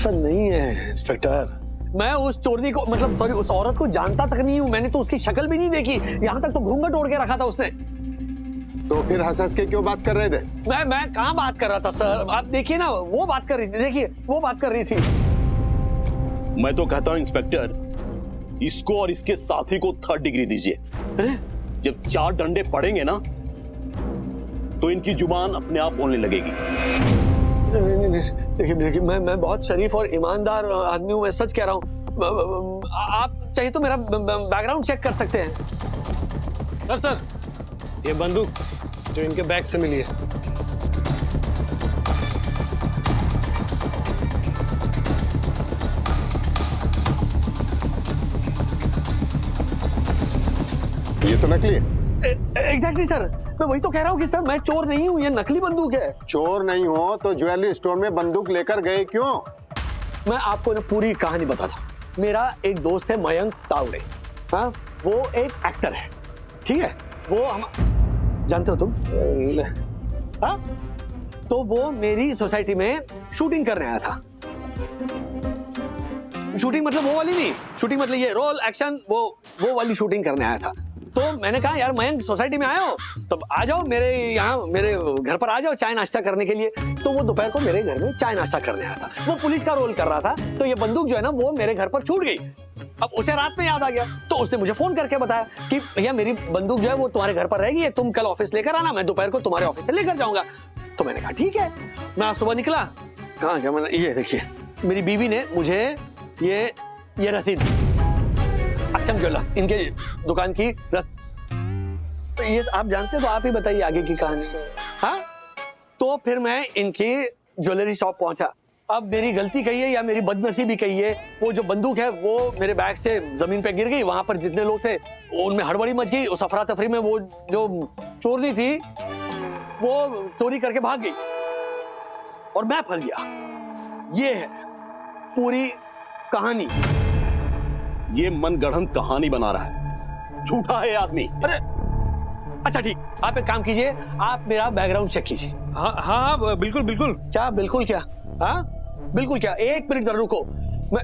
नहीं है इंस्पेक्टर। मैं उस चोरनी को, मतलब सॉरी, उस औरत को जानता तक नहीं हूँ। मैंने तो उसकी शक्ल भी नहीं देखी। यहाँ तक तो घूंघट ओढ़ के रखा था उसने। तो फिर हंस के क्यों बात कर रहे थे? मैं कहाँ बात कर रहा था सर? आप देखिए ना, वो बात कर रही थी। देखिए, वो बात कर रही थी। मैं तो कहता हूँ इंस्पेक्टर, इसको और इसके साथी को 3rd डिग्री दीजिए। जब 4 डंडे पड़ेंगे ना तो इनकी जुबान अपने आप बोलने लगेगी। देखिए मैं बहुत शरीफ और ईमानदार आदमी हूँ, मैं सच कह रहा हूँ। आप चाहिए तो मेरा बैकग्राउंड चेक कर सकते हैं। सर ये बंदूक जो इनके बैग से मिली है। ये तो नकली है। एग्जैक्टली सर, मैं वही तो कह रहा हूँ कि सर मैं चोर नहीं हूँ, ये नकली बंदूक है। चोर नहीं हो तो ज्वेलरी स्टोर में बंदूक लेकर गए क्यों? मैं आपको ना पूरी कहानी बताता हूँ। मेरा एक दोस्त है मयंक तावड़े, हाँ वो एक एक्टर है, ठीक है। वो हम जानते हो तुम, हाँ तो वो मेरी सोसाइटी में शूटिंग करने आया था। शूटिंग मतलब वो वाली नहीं, शूटिंग मतलब ये रोल एक्शन वो वाली शूटिंग करने आया था। तो मैंने कहा यार मयंक सोसाइटी में आए हो तो आ जाओ मेरे यहाँ, मेरे घर पर आ जाओ चाय नाश्ता करने के लिए। तो वो दोपहर को मेरे घर में चाय नाश्ता करने आया था। वो पुलिस का रोल कर रहा था, तो ये बंदूक जो है ना वो मेरे घर पर छूट गई। अब उसे रात में याद आ गया तो उसने मुझे फोन करके बताया कि भैया मेरी बंदूक जो है वो तुम्हारे घर पर रहेगी, तुम कल ऑफिस लेकर आना, मैं दोपहर को तुम्हारे ऑफिस से लेकर जाऊंगा। तो मैंने कहा ठीक है। मैं आज सुबह निकला, कहाँ क्या मैंने, ये देखिए मेरी बीवी ने मुझे ये रसीद, अक्षम ज्वेलर्स इनके दुकान की तो ये आप जानते हो तो आप ही बताइए आगे की कहानी। हाँ तो फिर मैं इनकी ज्वेलरी शॉप पहुंचा। अब मेरी गलती कही है या मेरी बदनसीबी कही है, वो जो बंदूक है वो मेरे बैग से जमीन पे गिर गई। वहां पर जितने लोग थे उनमें हड़बड़ी मच गई। उस अफरा तफरी में वो जो चोरनी थी वो चोरी करके भाग गई और मैं फंस गया। ये है पूरी कहानी। ये मनगढ़ंत कहानी बना रहा है, झूठा है आदमी। अरे अच्छा ठीक, आप एक काम कीजिए, आप मेरा बैकग्राउंड चेक कीजिए। हाँ हाँ बिल्कुल बिल्कुल। क्या बिल्कुल क्या? हाँ बिल्कुल क्या? एक मिनट जरा रुको, मैं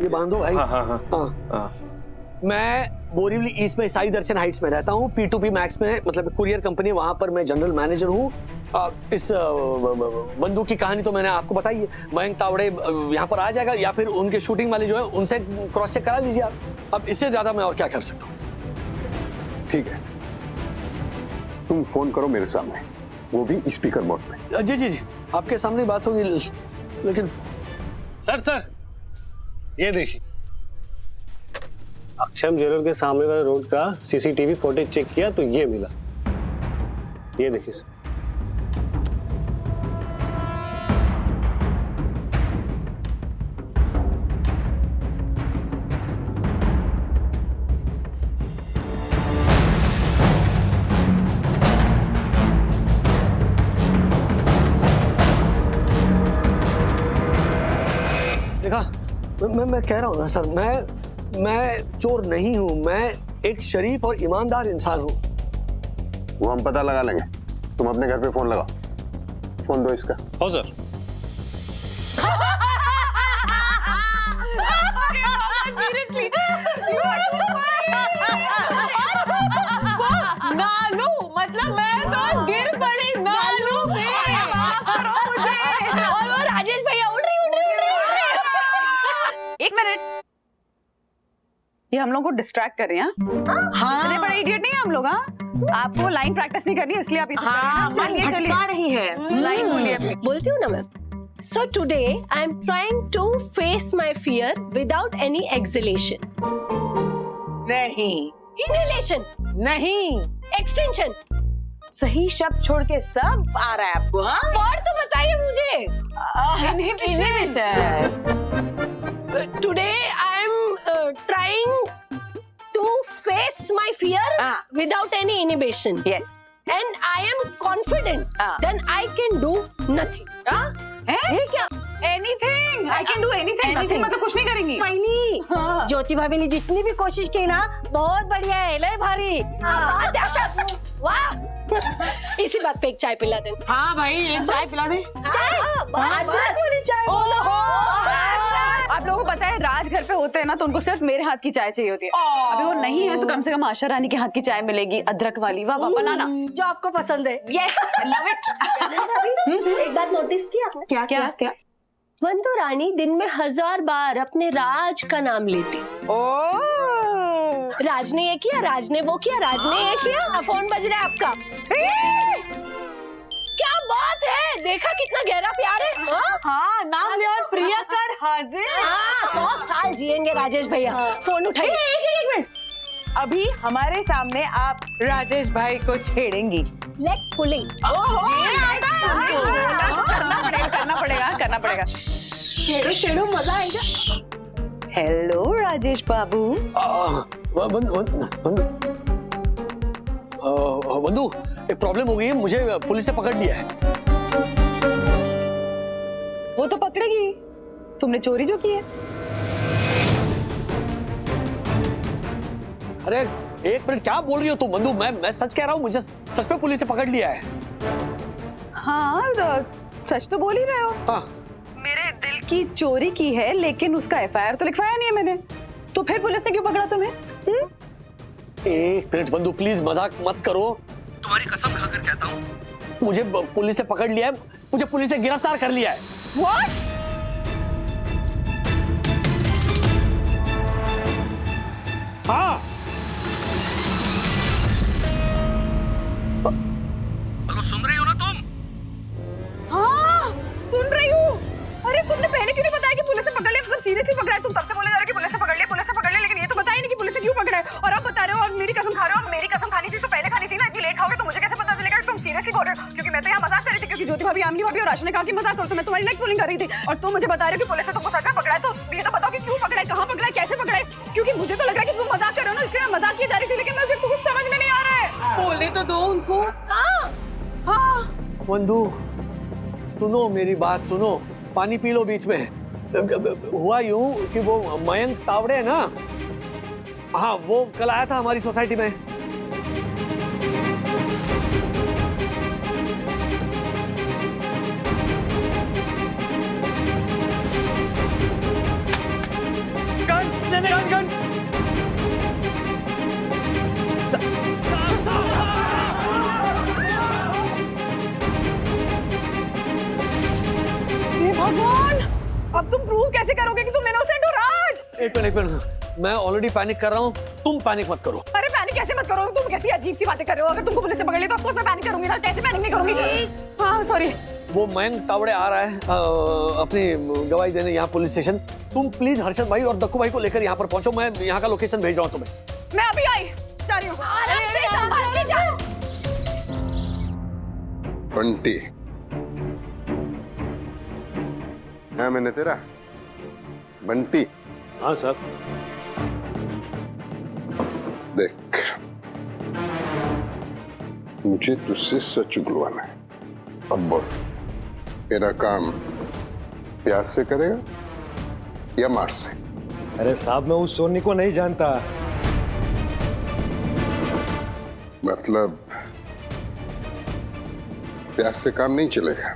ये बांधो भाई। हाँ हाँ हाँ हाँ। मैं बोरीवली ईस्ट में साई दर्शन हाइट्स में रहता हूँ, P2P मैक्स में, मतलब कुरियर कंपनी, वहां पर मैं जनरल मैनेजर हूँ। इस बंदूक की कहानी तो मैंने आपको बताई है। मयंक तावड़े यहाँ पर आ जाएगा या फिर उनके शूटिंग वाले जो है उनसे क्रॉस चेक करा लीजिए आप। अब इससे ज्यादा मैं और क्या कर सकता हूँ। ठीक है, तुम फोन करो मेरे सामने, वो भी स्पीकर मोड में। जी जी जी, आपके सामने बात होगी। लेकिन सर ये देखिए, अक्षम ज्वेलर के सामने वाले रोड का CCTV फुटेज चेक किया तो ये मिला। ये देखिए सर। देखा, मैं कह रहा हूँ ना सर, मैं चोर नहीं हूँ, मैं एक शरीफ और ईमानदार इंसान हूँ। वो हम पता लगा लेंगे, तुम अपने घर पे फोन लगाओ। फोन दो इसका। हो सर। नानू, मतलब मैं तो गिर पड़ी। नानू माफ करो मुझे। और वो राजेश भैया उड़ रही। एक मिनट, ये हम लोग को डिस्ट्रैक्ट कर रहे हैं। इतने बड़े इडियट नहीं है हम लोग। हाँ आपको लाइन प्रैक्टिस नहीं करनी इसलिए आप मन भटका रही है। लाइन बोलिए अपनी। बोलती हूँ ना मैं। So today I am trying to face my fear without any exhalation. नहीं, Inhalation, नहीं, extension. सही शब्द छोड़ के सब आ रहा है आपको। हाँ? Word तो बताइए मुझे। Inhibition. Today I am trying to face my fear without any inhibition. Yes. And I am confident. Then I can do nothing. ये क्या? Anything, I can do anything. Nothing मतलब कुछ नहीं करेंगी। नहीं, ज्योति भाभी ने जितनी भी कोशिश की ना, बहुत बढ़िया है, ले भारी। वाह, इसी बात पे एक चाय पिला दे। हाँ भाई, एक चाय पिला दे। अदरक वाली चाय। आप लोगों को पता है राज घर पे होते हैं ना तो उनको सिर्फ मेरे हाथ की चाय चाहिए होती है। अभी वो नहीं है तो कम से कम आशा रानी के हाथ की चाय मिलेगी, अदरक वाली। वाह वाह, बनाना जो आपको पसंद है। Yes, I love it. एक बात नोटिस की आपने? क्या क्या क्या? वंदो रानी दिन में 1000 बार अपने राज का नाम लेती। राज ने ये किया, राज ने वो किया, राज ने ये किया। फोन बज रहा है आपका। क्या बात है, देखा कितना गहरा प्यार है। हाँ, नाम ले और प्रियकर हाजिर। 100 साल जिएंगे राजेश भैया। फोन उठाइए। एक मिनट, अभी हमारे सामने आप राजेश भाई को छेड़ेंगी। Leg pulling. करना पड़ेगा। छेड़ो मजा आएगा। हेलो राजेश बाबू। बंधु, एक प्रॉब्लम हो गई है, मुझे पुलिस ने पकड़ लिया है। वो तो पकड़ेगी, तुमने चोरी जो की है। अरे एक मिनट, क्या बोल रही हो तुम बंधु? मैं सच कह रहा हूँ, मुझे सच में पुलिस ने पकड़ लिया है। हाँ, सच तो बोल ही रहे हो। हाँ। मेरे दिल की चोरी की है, लेकिन उसका FIR तो लिखवाया नहीं है मैंने। तो फिर पुलिस ने क्यों पकड़ा तुम्हें? एक मिनट बंधु, प्लीज मजाक मत करो। तुम्हारी कसम खाकर कहता हूँ, मुझे पुलिस ने पकड़ लिया है, मुझे पुलिस ने गिरफ्तार कर लिया है। What? हाँ। हेलो, सुन रही हो ना तुम? हाँ, सुन रही हूँ। अरे तुमने पहले क्यों नहीं बताया कि पुलिस ने पकड़ लिया? मतलब सीरियसली पकड़ा है? तुम सबसे बोले जा रहे हो कि पुलिस ने पकड़ लिया, लेकिन ये तो बताया नहीं कि पुलिस ने क्यों पकड़ा है। और आप बता रहे हो और मेरी कसम खा रहे हो। मेरी कसम खानी थी तो पहले खानी थी ना। इतनी लेट खाओगे तो मुझे कैसे पता चलेगा कि तुम सीरियसली बोल रहे हो? क्योंकि मैं तो यहाँ मजाक कर रही थी, क्योंकि ज्योति भाभी, आमनी भाभी और राशि ने कहा कि मजाक करो, तो मैं तुम्हारी लेग पुलिंग कर रही थी। और तुम मुझे बता रहे हो कि पुलिस ने तुमको सच में पकड़ा है। तो ये तो बताओ कि क्यों पकड़ा है, कहाँ पकड़ा है, कैसे पकड़ा है? क्योंकि मुझे तो लग रहा है कि तुम मजाक कर रहे हो ना, इसलिए मैं मजाक की जा रही थी, लेकिन मुझे कुछ समझ में नहीं आ रहा है। बोलने तो दो उनको। हाँ बंधु, सुनो मेरी बात, सुनो, पानी पी लो बीच में। हुआ यूं कि वो मयंक तावड़े है ना, हाँ, वो कल आया था हमारी सोसाइटी में। गन। भगवान, अब तुम प्रूव कैसे करोगे कि तुम इनोसेंट हो राज? एक मिनट, मैं ऑलरेडी पैनिक कर रहा हूँ, तुम पैनिक मत करो। अरे पैनिक कैसे मत करो, तुम कैसी अजीब सी बातें कर रहे हो। अगर तुमको पुलिस से पकड़ लिया तो ऑफकोर्स मैं पैनिक करूंगी ना। कैसे पैनिक नहीं करूंगी? हाँ सॉरी। वो मयंक तावड़े आ रहा है अपनी गवाही देने यहाँ पुलिस स्टेशन। तुम प्लीज हर्षद भाई और दक्कू भाई को लेकर यहाँ पर पहुंचो, मैं यहाँ का लोकेशन भेज रहा हूँ तुम्हें। मैं अभी आई जा रही हूँ। बंटी, है मैंने तेरा बंटी। हाँ सर। देख, मुझे तुझसे सच उगलवाना है। अब बोल, मेरा काम प्यार से करेगा या मार से? अरे साहब, मैं उस चोरनी को नहीं जानता। मतलब प्यार से काम नहीं चलेगा?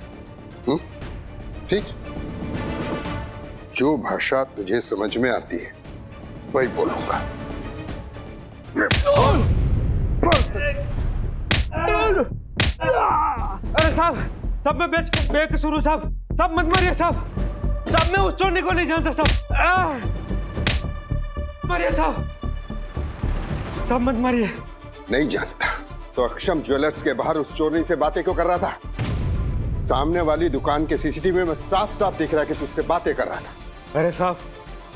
ठीक, जो भाषा तुझे समझ में आती है वही बोलूंगा। अरे साहब मैं बेकसूर हूँ साहब। सब मत मारिए साहब। मैं उस चोरनी को नहीं जानता साहब। मारिए साहब मत मारिए। नहीं जानता तो अक्षम ज्वेलर्स के बाहर उस चोरनी से बातें क्यों कर रहा था? सामने वाली दुकान के सीसीटीवी में साफ साफ दिख रहा है कि तुझसे बातें कर रहा था। अरे साहब,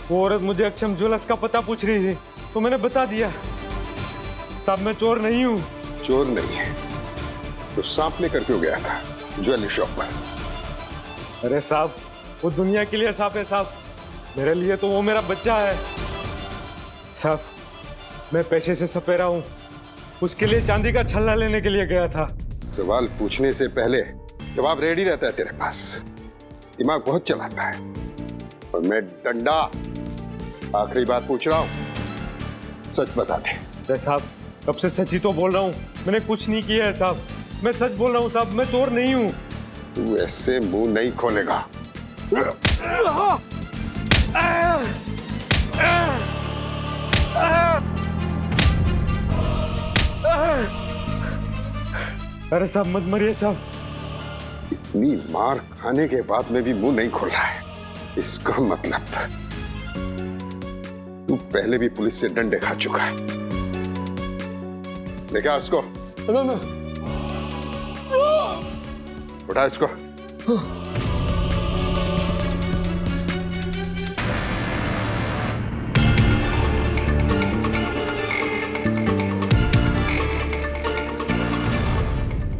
वो औरत मुझे अक्षम ज्वेलर्स का पता पूछ रही थी तो मैंने बता दिया। साहब मैं चोर नहीं हूँ। चोर नहीं है तो सांप लेकर क्यों गया था ज्वेलरी शॉप पर? अरे साहब, वो दुनिया के लिए सांप है साहब, मेरे लिए तो वो मेरा बच्चा है साहब। मैं पेशे से सपेरा हूँ, उसके लिए चांदी का छल्ला लेने के लिए गया था। सवाल पूछने से पहले जवाब रेडी रहता है तेरे पास। दिमाग बहुत चलाता है। और मैं डंडा, आखिरी बार पूछ रहा हूँ, सच बता दे। अरे साहब, कब से सच ही तो बोल रहा हूँ, मैंने कुछ नहीं किया है साहब। मैं सच बोल रहा हूँ साहब, मैं चोर नहीं हूँ। तू ऐसे मुंह नहीं खोलेगा। अरे साहब मत मरिए साहब। इतनी मार खाने के बाद में भी मुंह नहीं खोल रहा है, इसका मतलब तू पहले भी पुलिस से डंडे खा चुका है। देखा उसको, उठा इसको।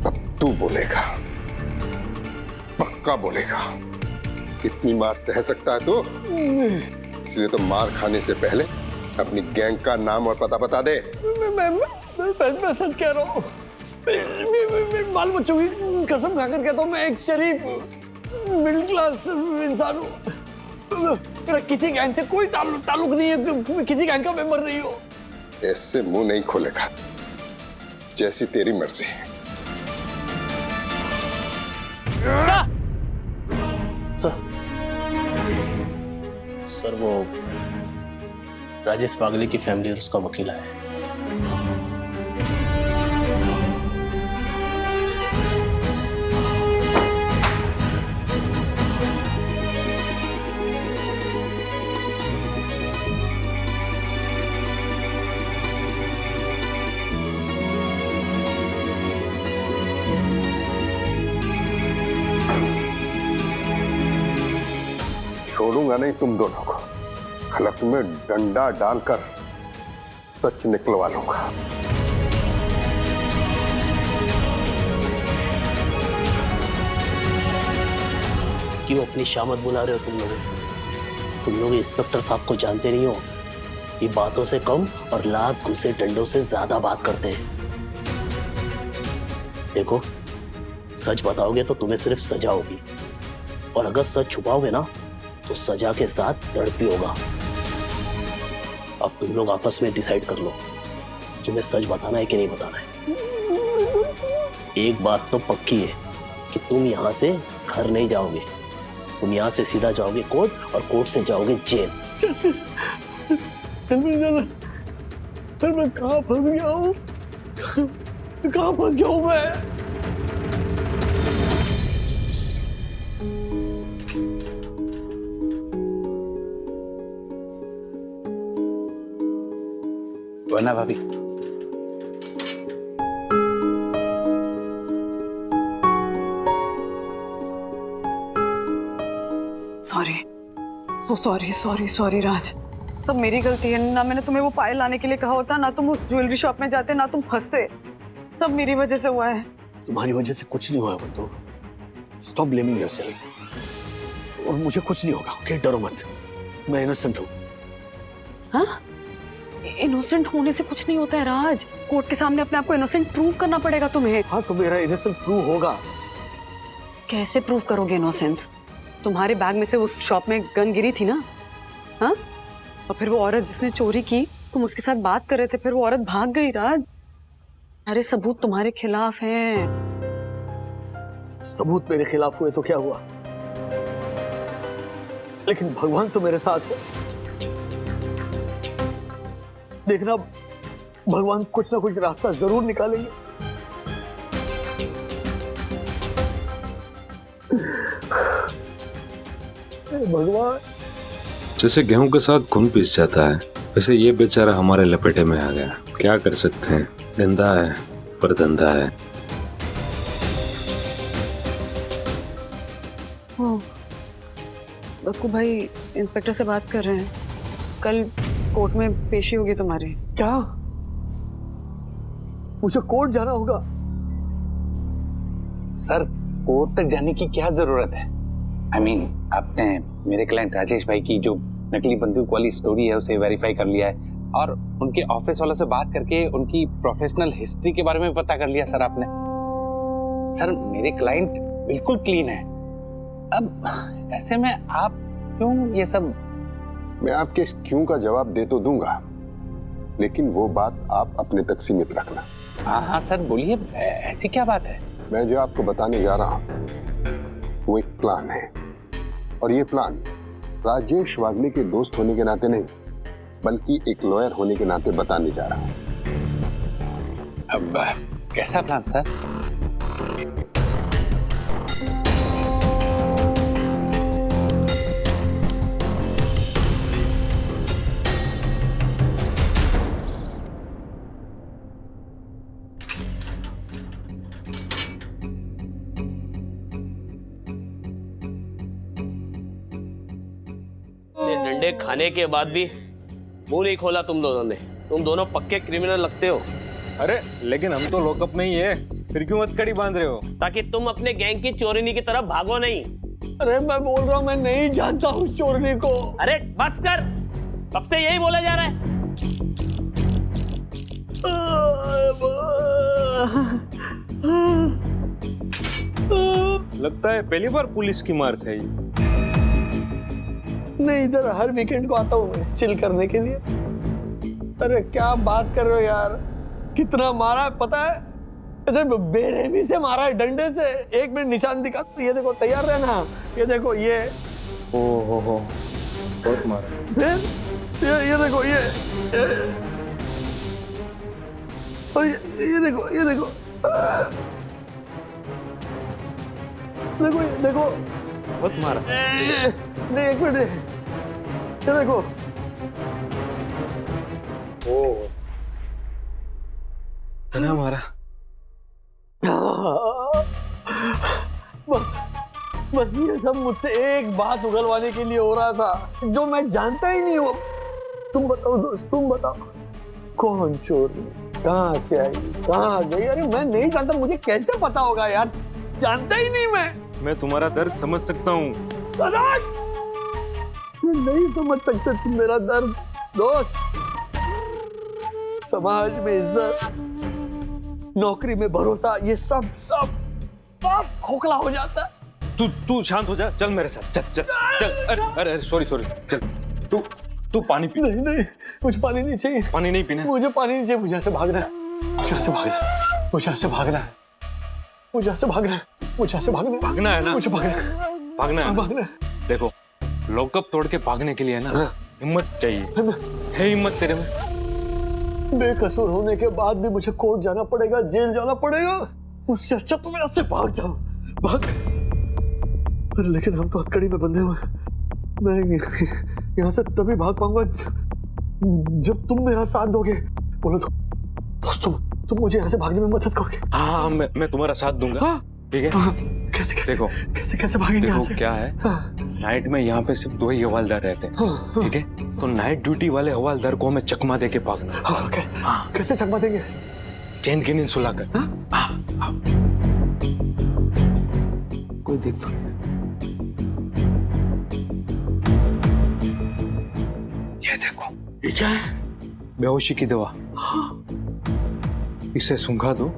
अब तू बोलेगा, पक्का बोलेगा। इतनी मार सह सकता है तू? इसलिए तो मार खाने से पहले अपनी गैंग का नाम और पता बता दे। मैं सच कह रहा हूँ। मैं बाल बच्चों की कसम खाकर कहता हूँ, मैं एक शरीफ मिडिल क्लास इंसान हूँ। मेरा किसी गैंग से कोई ताल्लुक नहीं है, मैं किसी गैंग का मेंबर नहीं हूँ। ऐसे मुंह नहीं खोलेगा, जैसी तेरी मर्जी। सर वो राजेश पागले की फैमिली और उसका वकील है। छोड़ूंगा नहीं तुम दोनों को, हलक में डंडा डालकर सच निकलवा लूंगा। क्यों अपनी शामत बुला रहे हो तुम लोग? तुम लोग इंस्पेक्टर साहब को जानते नहीं हो। ये बातों से कम और लात घुसे डंडों से ज्यादा बात करते हैं। देखो, सच बताओगे तो तुम्हें सिर्फ सजा होगी, और अगर सच छुपाओगे ना तो सजा के साथ दर्द भी होगा। अब तुम लोग आपस में डिसाइड कर लो, तुम्हें सच बताना है कि नहीं बताना है। एक बात तो पक्की है कि तुम यहाँ से घर नहीं जाओगे, तुम यहाँ से सीधा जाओगे कोर्ट, और कोर्ट से जाओगे जेल। मैं कहाँ फंस गया हूँ? कहाँ फंस गया हूँ मैं? वरना भाभी, सॉरी राज, सब मेरी गलती है। ना मैंने तुम्हें वो पायल लाने के लिए कहा होता, ना तुम उस ज्वेलरी शॉप में जाते, ना तुम फंसते। सब मेरी वजह से हुआ है। तुम्हारी वजह से कुछ नहीं हुआ बंधु। Stop blaming yourself. और मुझे कुछ नहीं होगा, ओके? डरो मत, मैं इनोसेंट हूँ। हाँ? इनोसेंट होने से कुछ नहीं होता है राज। कोर्ट के सामने अपने आप को इनोसेंट प्रूव करना पड़ेगा तुम्हें। हाँ, तो मेरा इनोसेंस प्रूव होगा। कैसे प्रूव करोगे इनोसेंस? तुम्हारे बैग में से उस शॉप में गन गिरी थी ना? हाँ? और फिर वो औरत जिसने चोरी की, तुम उसके साथ बात कर रहे थे, फिर वो औरत भाग गई राज। सारे सबूत तुम्हारे खिलाफ हैं। सबूत मेरे खिलाफ हुए तो क्या हुआ, लेकिन भगवान तो मेरे साथ है। देखना, भगवान कुछ ना कुछ रास्ता जरूर निकालेंगे। भगवान। जैसे गेहूं के साथ खून पिस जाता है, वैसे ये बेचारा हमारे लपेटे में आ गया। क्या कर सकते हैं, गंदा है पर धंधा है। बक्कू भाई इंस्पेक्टर से बात कर रहे हैं, कल कोर्ट में पेशी होगी तुम्हारी। क्या? मुझे कोर्ट जाना होगा? सर, कोर्ट तक जाने की क्या जरूरत है? I mean, आपने मेरे क्लाइंट राजेश भाई की जो नकली बंदूक वाली स्टोरी है उसे वेरीफाई कर लिया है, और उनके ऑफिस वालों से बात करके उनकी प्रोफेशनल हिस्ट्री के बारे में पता कर लिया सर आपने। सर, मेरे क्लाइंट बिल्कुल क्लीन है। अब ऐसे में आप क्यों ये सब? मैं आपके इस क्यों का जवाब दे तो दूंगा, लेकिन वो बात आप अपने तक सीमित रखना। हाँ सर, बोलिए, ऐसी क्या बात है? मैं जो आपको बताने जा रहा हूँ वो एक प्लान है, और ये प्लान राजेश वागले के दोस्त होने के नाते नहीं, बल्कि एक लॉयर होने के नाते बताने जा रहा हूँ। अब कैसा प्लान सर? डंडे खाने के बाद भी मुंह नहीं खोला तुम दोनों ने। तुम दोनों पक्के क्रिमिनल लगते हो। अरे लेकिन हम तो लॉकअप में ही है, फिर क्यों हथकड़ी बांध रहे हो? ताकि तुम अपने गैंग की चोरनी की तरफ भागो नहीं। अरे मैं बोल रहा हूँ मैं नहीं जानता हूँ चोरनी को। अरे बस कर, कब से यही बोला जा रहा है। लगता है पहली बार पुलिस की मार खाई। नहीं, इधर हर वीकेंड को आता हूँ मैं चिल करने के लिए। अरे क्या बात कर रहे हो यार, कितना मारा है पता है? अरे बेरहमी से मारा है, डंडे से। एक मिनट निशान दिखा, तो ये देखो, तैयार रहना। ये देखो, ये हो बहुत मारा। फिर ये देखो, और ये देखो, ये देखो, देखो बहुत मारा। नहीं, एक मिनट, ये देखो। ओ कितना मारा। बस ये सब मुझसे एक बात उगलवाने के लिए हो रहा था जो मैं जानता ही नहीं हूँ। तुम बताओ दोस्त, तुम बताओ, कौन चोर, कहाँ से आई, कहाँ गई? अरे मैं नहीं जानता, मुझे कैसे पता होगा यार, जानता ही नहीं मैं तुम्हारा दर्द समझ सकता हूँ। नहीं समझ सकते तुम मेरा दर्द दोस्त। समाज में इज्जत, नौकरी में भरोसा, ये सब खोखला हो जाता है। तू शांत हो जा, चल मेरे साथ, चल। अरे सॉरी चल। तू पानी पी। नहीं, मुझे पानी नहीं चाहिए। पानी नहीं पीना? मुझे पानी नहीं चाहिए, मुझे ऐसे भागना है, मुझे ऐसे भागना है, मुझे ऐसे भागना है, मुझे ऐसे भागना है, मुझे ऐसे भागना है। भागना है ना? मुझे भागना है। देखो, लॉकअप तोड़ के भागने के लिए है ना, हिम्मत चाहिए। है हिम्मत तेरे में? बेकसूर होने के बाद भी मुझे कोर्ट जाना पड़ेगा, जेल जाना पड़ेगा। उससे अच्छा तुम यहाँ से भाग जाओ, भाग। अरे लेकिन हम तो हथकड़ी में बंधे हुए हैं। मैं यहाँ से तभी भाग पाऊंगा जब तुम मेरा साथ दोगे। बोलो तो दोस्त, तुम मुझे यहाँ से भागने में मदद करोगे? हाँ, मैं तुम्हारा साथ दूंगा। ठीक है? कैसे देखो, कैसे भागेंगे यहाँ से? क्या है, नाइट में यहाँ पे सिर्फ 2 ही हवालदार रहते हैं। ठीक है? तो नाइट ड्यूटी वाले हवालदार को हमें चकमा दे के भागना। कैसे चकमा देंगे? चैन की नींद सुलाकर। कोई देख तो नहीं। ये देखो, ये क्या है? बेहोशी की दवा। इसे सूंघा दो,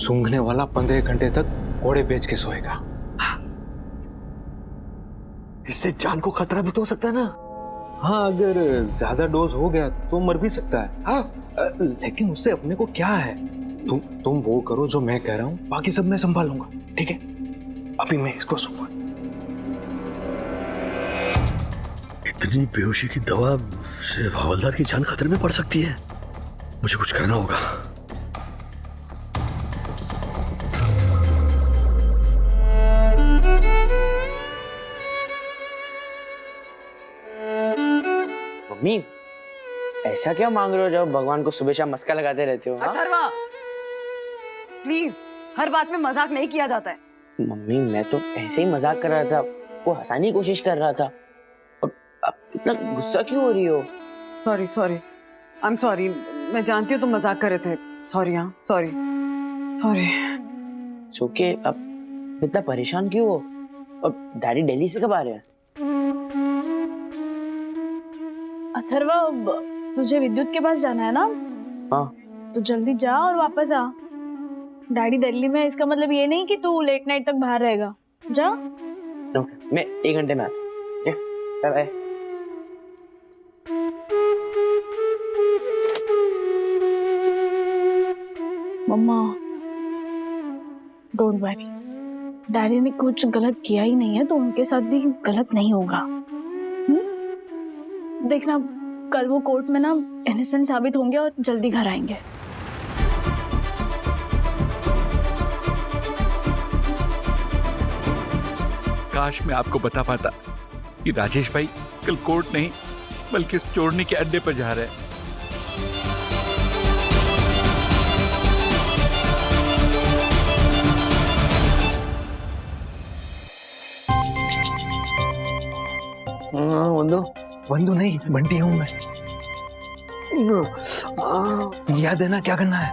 सूंघने वाला 15 घंटे तक घोड़े बेच के सोएगा। इससे जान को खतरा भी तो हो सकता है ना? हाँ, अगर ज्यादा डोज हो गया तो मर भी सकता है। हाँ, लेकिन उससे अपने को क्या है? तुम वो करो जो मैं कह रहा हूँ, बाकी सब मैं संभालूंगा। ठीक है? अभी मैं इसको सूंघा। इतनी बेहोशी की दवा से हवलदार की जान खतरे में पड़ सकती है। मुझे कुछ करना होगा। मम्मी, ऐसा क्या मांग रहे हो जब भगवान को सुबह शाम मस्का लगाते रहते हो? अथर्वा, प्लीज, हर बात में मजाक नहीं किया जाता है। मम्मी, मैं तो ऐसे ही मजाक कर रहा था, वो हंसाने की कोशिश कर रहा था। और अब इतना गुस्सा क्यों हो रही हो? Sorry, I am sorry. मैं जानती हूँ तुम मजाक कर रहे थे। सॉरी। हाँ, सॉरी। सोके, अब इतना परेशान क्यों हो? और डैडी दिल्ली से कब आ रहे हैं? अथर्वा, तुझे विद्युत के पास जाना है ना? हाँ। तो जल्दी जा और वापस आ। डैडी दिल्ली में, इसका मतलब ये नहीं कि तू लेट नाइट तक बाहर रहेगा। जा। ओके, मैं 1 घंटे में आता हूँ। Bye bye. Mamma, don't worry, daddy ने कुछ गलत किया ही नहीं है, तो उनके साथ भी गलत नहीं होगा। देखना, कल वो कोर्ट में ना इनोसेंट साबित होंगे और जल्दी घर आएंगे। काश मैं आपको बता पाता कि राजेश भाई कल कोर्ट नहीं बल्कि चोरनी के अड्डे पर जा रहे हैं। बंधु नहीं, बंटी हूँ मैं। याद है ना क्या करना है?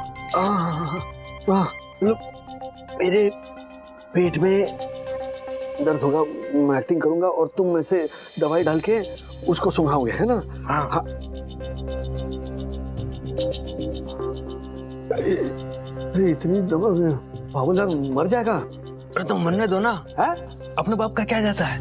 मेरे पेट में दर्द होगा, मैं एक्टिंग करूंगा और तुम में से दवाई डाल के उसको सुंघाओगे, है ना? हाँ। इतनी दवा बाबूलाल मर जाएगा। अरे तुम मरने दो ना, है? अपने बाप का क्या जाता है?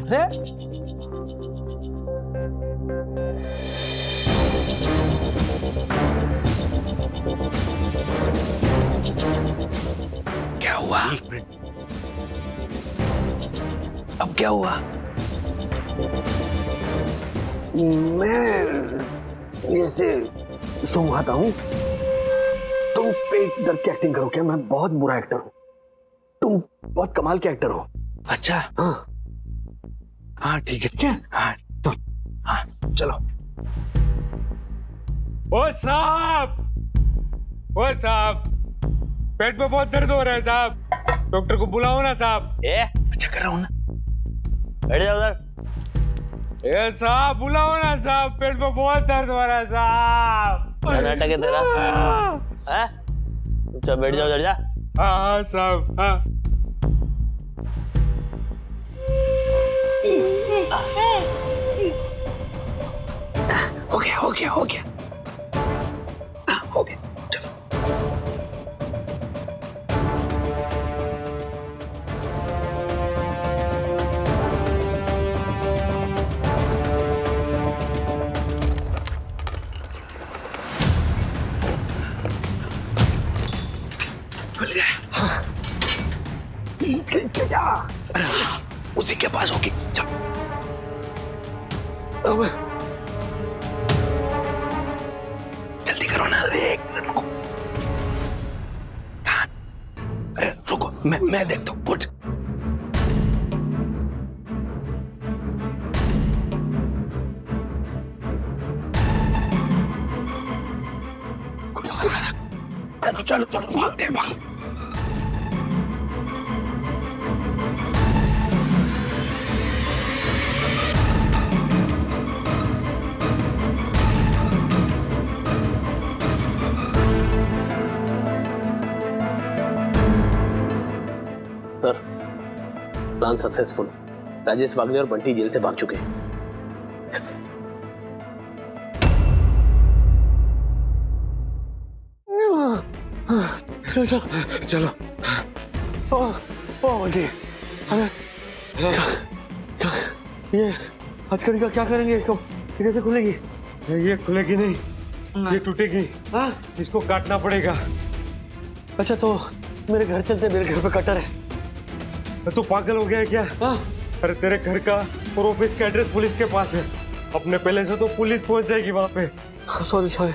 क्या हुआ? एक मिनट, अब क्या हुआ? मैं ऐसे सुंघाता हूँ, तुम पेट दर्द की एक्टिंग करो। क्या मैं बहुत बुरा एक्टर हूँ? तुम बहुत कमाल के एक्टर हो। अच्छा, हाँ हाँ ठीक है, क्या? हाँ तो हाँ चलो। ओ साहब, पेट में बहुत दर्द हो रहा है साहब, डॉक्टर को बुलाओ ना साहब। अच्छा कर रहा हूँ ना, बैठ जाओ उधर। साहब बुलाओ ना साहब, पेट में बहुत दर्द हो रहा है साहब। क्या नाटक है तेरा? चल बैठ जाओ उधर जा। हाँ साहब, हाँ। हो गया हो गया हो गया, हो गया, चलो। खुल गया। हाँ। इसके जा। अरे उसी के पास होगी, चल। जल्दी करो ना, एक मिनट रुको। अरे रुको, मैं देखता हूँ कुछ। चलो चलो भागते भाग। Sir, plan successful. Rajesh Wagle और बंटी जेल से भाग चुके हैं। चलो चलो चलो। बंटी, ये हथकड़ी का क्या करेंगे? कब कैसे खुलेगी? ये खुलेगी नहीं, ये टूटेगी। इसको काटना पड़ेगा। अच्छा तो मेरे घर चलते, मेरे घर पे कटर है। तू पागल हो गया है क्या? अरे तेरे घर का और ऑफिस का एड्रेस पुलिस के पास है, अपने पहले से तो पुलिस पहुंच जाएगी वहां पे। सॉरी सॉरी,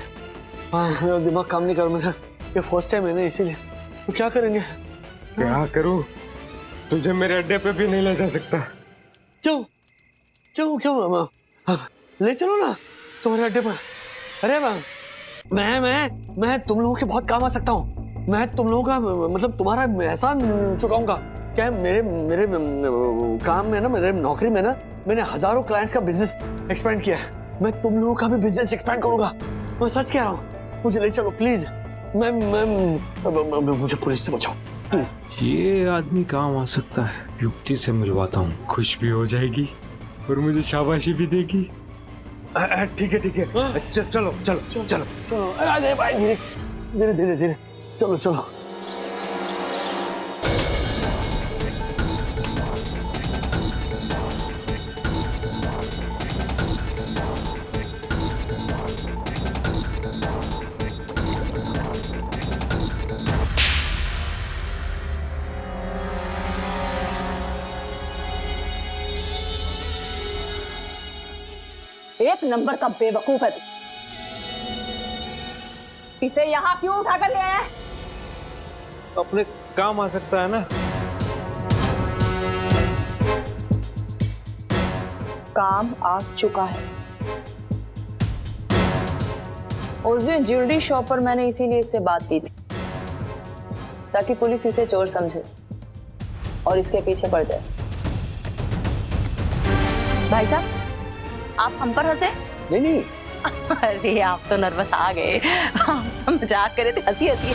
हाँ मेरा दिमाग काम नहीं कर रहा। ये फर्स्ट टाइम है ना, इसीलिए। तो क्या करेंगे? क्या करूं? तुझे मेरे अड्डे पे भी नहीं ले जा सकता। क्यों क्यों क्यों? ले चलो ना तुम्हारे अड्डे पर। अरे मैं तुम लोगों के बहुत काम आ सकता हूँ। मैं तुम लोगों का मतलब तुम्हारा एहसान चुकाऊंगा। क्या मेरे काम में ना, मेरे नौकरी में ना, मैंने हजारों क्लाइंट्स का बिजनेस एक्सपेंड किया है। मैं तुम लोगों का भी बिजनेस एक्सपेंड करूंगा। मैं सच कह रहा हूँ, मुझे ले चलो प्लीज। मुझे पुलिस से बचाओ प्लीज। ये आदमी काम आ सकता है, युक्ति से मिलवाता हूँ, खुश भी हो जाएगी और मुझे शाबाशी भी देगी। ठीक है ठीक है, चलो चलो चलो चलो चलो। अरे भाई धीरे धीरे धीरे धीरे, चलो चलो। एक नंबर का बेवकूफ है तू। इसे यहाँ क्यों उठा कर ले आया है? अपने काम आ सकता है ना। काम आ चुका है। उस दिन ज्वेलरी शॉप पर मैंने इसीलिए इससे बात की थी, ताकि पुलिस इसे चोर समझे और इसके पीछे पड़ जाए। भाई साहब, आप हम पर हंसे नहीं नहीं अरे आप तो नर्वस आ गए, हम तो मजाक कर रहे थे, हंसी हंसी।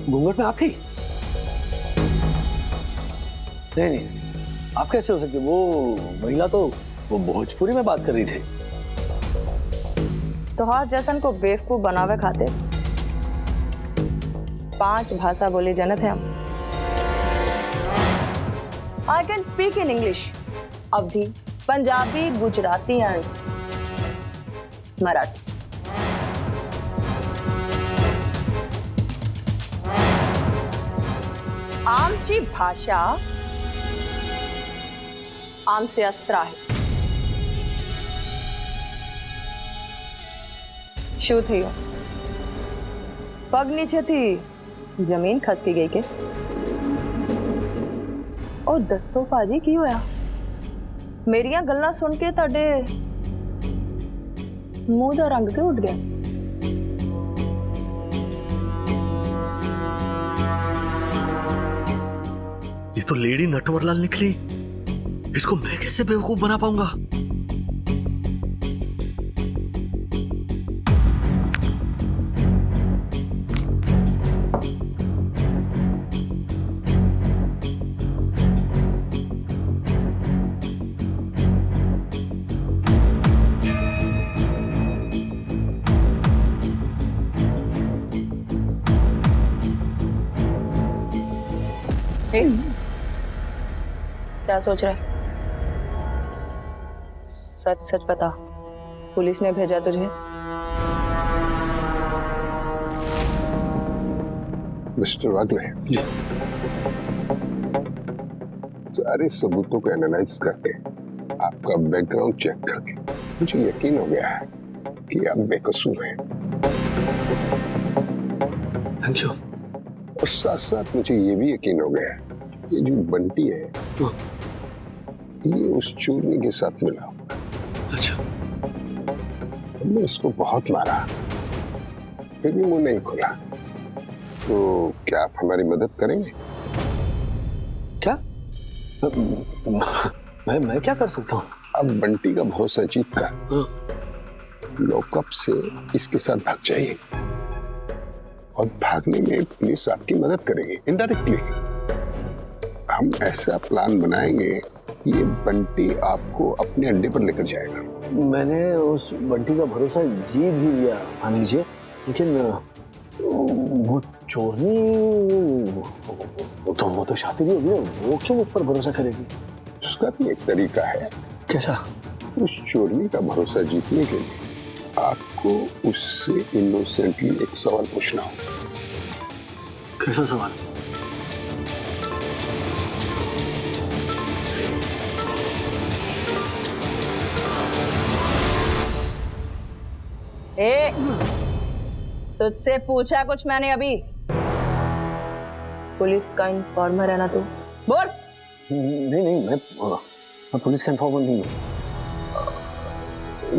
घूंघट में आप थी? नहीं नहीं, आप कैसे हो सकते? वो महिला तो वो भोजपुरी में बात कर रही थी। तोहार जैसन को बेवकूफ बनावे खाते 5 भाषा बोले जनत है हम। I can speak in English, Awadhi, Punjabi, Gujarati and Marathi. आमची भाषा आमचे अस्त्र आहे। શું થયું? પગ નીચેથી જમીન ખસકી ગઈ કે? ਉਹ ਦੱਸੋ ਭਾਜੀ ਕੀ ਹੋਇਆ? ਮੇਰੀਆਂ ਗੱਲਾਂ ਸੁਣ ਕੇ ਤੁਹਾਡੇ ਮੂੰਹ ਦਾ ਰੰਗ ਕਿਉਂ ਉੱਡ ਗਿਆ? ये तो लेडी नटवरलाल निकली। इसको मैं कैसे बेवकूफ बना पाऊंगा? क्या सोच रहे? सच सच बता, पुलिस ने भेजा तुझे? मिस्टर वागले, सारे सबूतों को एनालाइज करके, आपका बैकग्राउंड चेक करके मुझे यकीन हो गया है कि आप बेकसूर हैं। Thank you. और साथ साथ मुझे ये भी यकीन हो गया है, ये जो बंटी है ये उस चूरनी के साथ मिला हुआ। अच्छा। हमने इसको बहुत मारा, फिर भी मुंह नहीं खोला। तो क्या आप हमारी मदद करेंगे? क्या? मैं क्या कर सकता हूँ? आप बंटी का भरोसा जीत कर लॉकअप से इसके साथ भाग जाइए, और भागने में पुलिस आपकी मदद करेगी इनडायरेक्टली। हम ऐसा प्लान बनाएंगे, ये बंटी आपको अपने अड्डे पर लेकर जाएगा। मैंने उस बंटी का भरोसा जीत भी लिया मान लीजिए, लेकिन वो चोरनी वो तो शादी भी होगी, वो क्यों मुझ पर भरोसा करेगी? उसका भी एक तरीका है। कैसा? उस चोरनी का भरोसा जीतने के लिए आपको उससे इनोसेंटली एक सवाल पूछना होगा। कैसा सवाल? ए, तुझसे पूछा कुछ मैंने अभी? पुलिस का इन्फॉर्मर है ना तू? बोल। नहीं, मैं पुलिस का इन्फॉर्मर नहीं हूँ,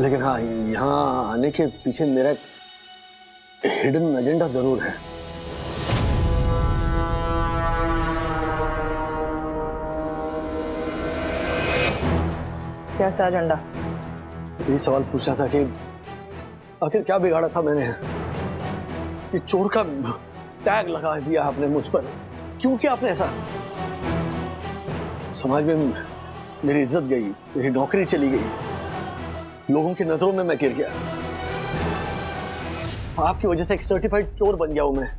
लेकिन हाँ, यहाँ आने के पीछे मेरा हिडन एजेंडा जरूर है। कैसा एजेंडा? यही सवाल पूछना था कि आखिर क्या बिगाड़ा था मैंने? ये चोर का टैग लगा दिया आपने मुझ पर, क्यों किया आपने ऐसा? समाज में मेरी इज्जत गई, मेरी नौकरी चली गई, लोगों की नजरों में मैं गिर गया। आपकी वजह से एक सर्टिफाइड चोर बन गया हूं मैं।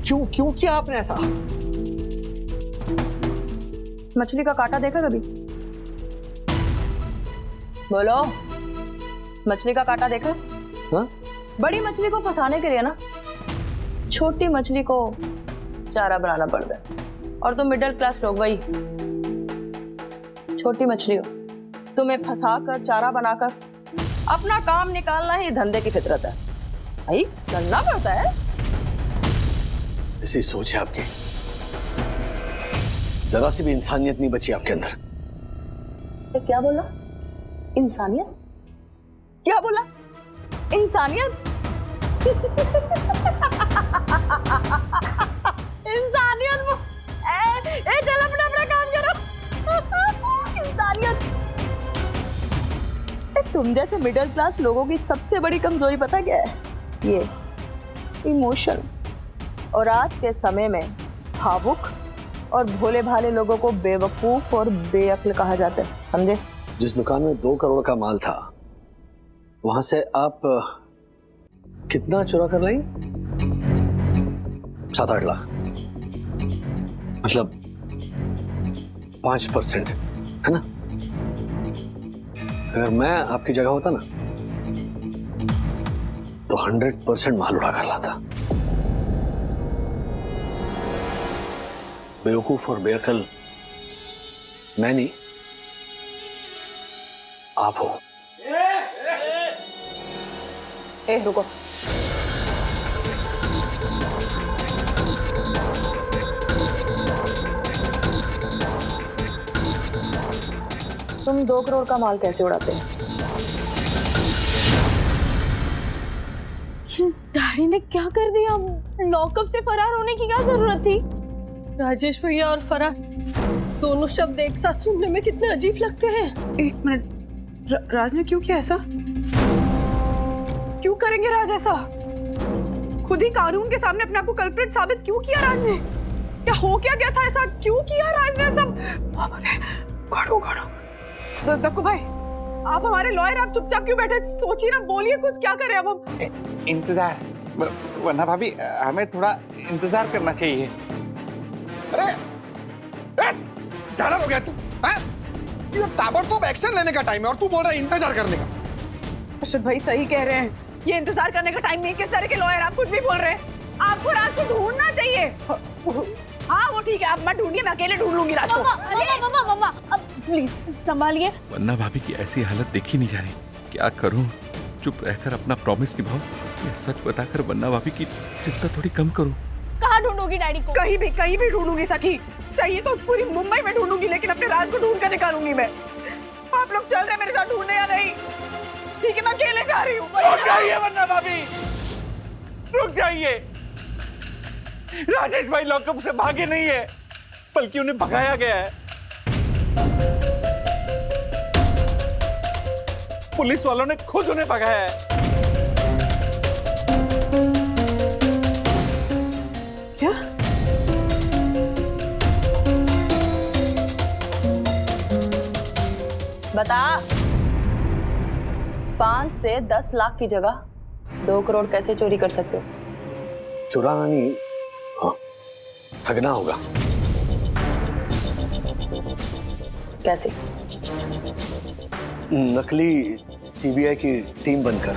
क्यों किया आपने ऐसा? मछली का कांटा देखा कभी? बोलो, मछली का कांटा देखा? हाँ? बड़ी मछली को फंसाने के लिए ना छोटी मछली को चारा बनाना पड़ता है, और तुम मिडिल क्लास लोग वही छोटी मछली हो, तुम्हें फंसाकर चारा बनाकर अपना काम निकालना ही धंधे की फितरत है भाई, करना पड़ता है। ऐसी सोच है आपकी, जरा सी भी इंसानियत नहीं बची आपके अंदर। क्या बोला? इंसानियत? क्या बोला? इंसानियत? इंसानियत? चल अपना काम करो। इंसानियत तुम जैसे मिडिल क्लास लोगों की सबसे बड़ी कमजोरी पता क्या है? ये इमोशन। और आज के समय में भावुक और भोले भाले लोगों को बेवकूफ और बेअक्ल कहा जाता है, समझे? जिस दुकान में 2 करोड़ का माल था वहां से आप कितना चुरा कर लाई? 7-8 लाख, मतलब 5%, है ना? अगर मैं आपकी जगह होता ना तो 100% माल उड़ा कर लाता। बेवकूफ और बेअकल मैं नहीं, आप हो। रुको, तुम 2 करोड़ का माल कैसे उड़ाते हैं? डैडी ने क्या कर दिया? लॉकअप से फरार होने की क्या जरूरत थी? राजेश भैया और फरार दोनों शब्द एक साथ सुनने में कितने अजीब लगते हैं। 1 मिनट, राज ने क्यों किया ऐसा? क्यों करेंगे राज ऐसा? खुद ही कानून के सामने अपने आप को कल्प्रिट साबित क्यों किया राज ने? क्या हो क्या गया था ऐसा? क्यों किया राज ने सब? दक्कू भाई, आप हमारे लॉयर, आप चुपचाप क्यों बैठे? सोचिए ना, बोलिए कुछ, क्या करें अब हम? इंतजार, वरना भाभी हमें थोड़ा इंतजार करना चाहिए। अरे जाना हो गया तू? इधर ताबड़तोब एक्शन लेने का टाइम है और तू बोल रहा है इंतजार करने का। अर्शद भाई सही कह रहे हैं, ये इंतजार करने का टाइम नहीं। किस तरह के लॉयर आप कुछ भी बोल रहे हैं? आपको राज को ढूंढना चाहिए। हाँ वो ठीक है, अब मैं ढूंढिए, मैं अकेले ढूंढ लूंगी राज को। मम्मा, अब प्लीज संभालिए। वन्ना भाभी की ऐसी हालत देखी नहीं जा रही, क्या करूं? चुप रहकर अपना प्रॉमिस निभाऊं या सच बताकर वन्ना भाभी की चिंता थोड़ी कम करूं? कहाँ ढूंढोगी डैडी को? कहीं भी ढूंढूंगी सखी, चाहिए तो पूरी मुंबई में ढूंढूंगी, लेकिन अपने राज को ढूंढ कर निकालूंगी मैं। आप लोग चल रहे मेरे साथ ढूंढने या नहीं? ठीक है, मैं अकेले जा रही हूँ। रुक जाइए वन्ना भाभी, रुक जाइए। राजेश भाई लॉकअप से भागे नहीं है, बल्कि उन्हें भगाया गया है। पुलिस वालों ने खुद उन्हें भगाया है। क्या? बता, 5 से 10 लाख की जगह 2 करोड़ कैसे चोरी कर सकते हो? चुराना नहीं, हाँ, ठगना होगा। कैसे? नकली सीबीआई की टीम बनकर,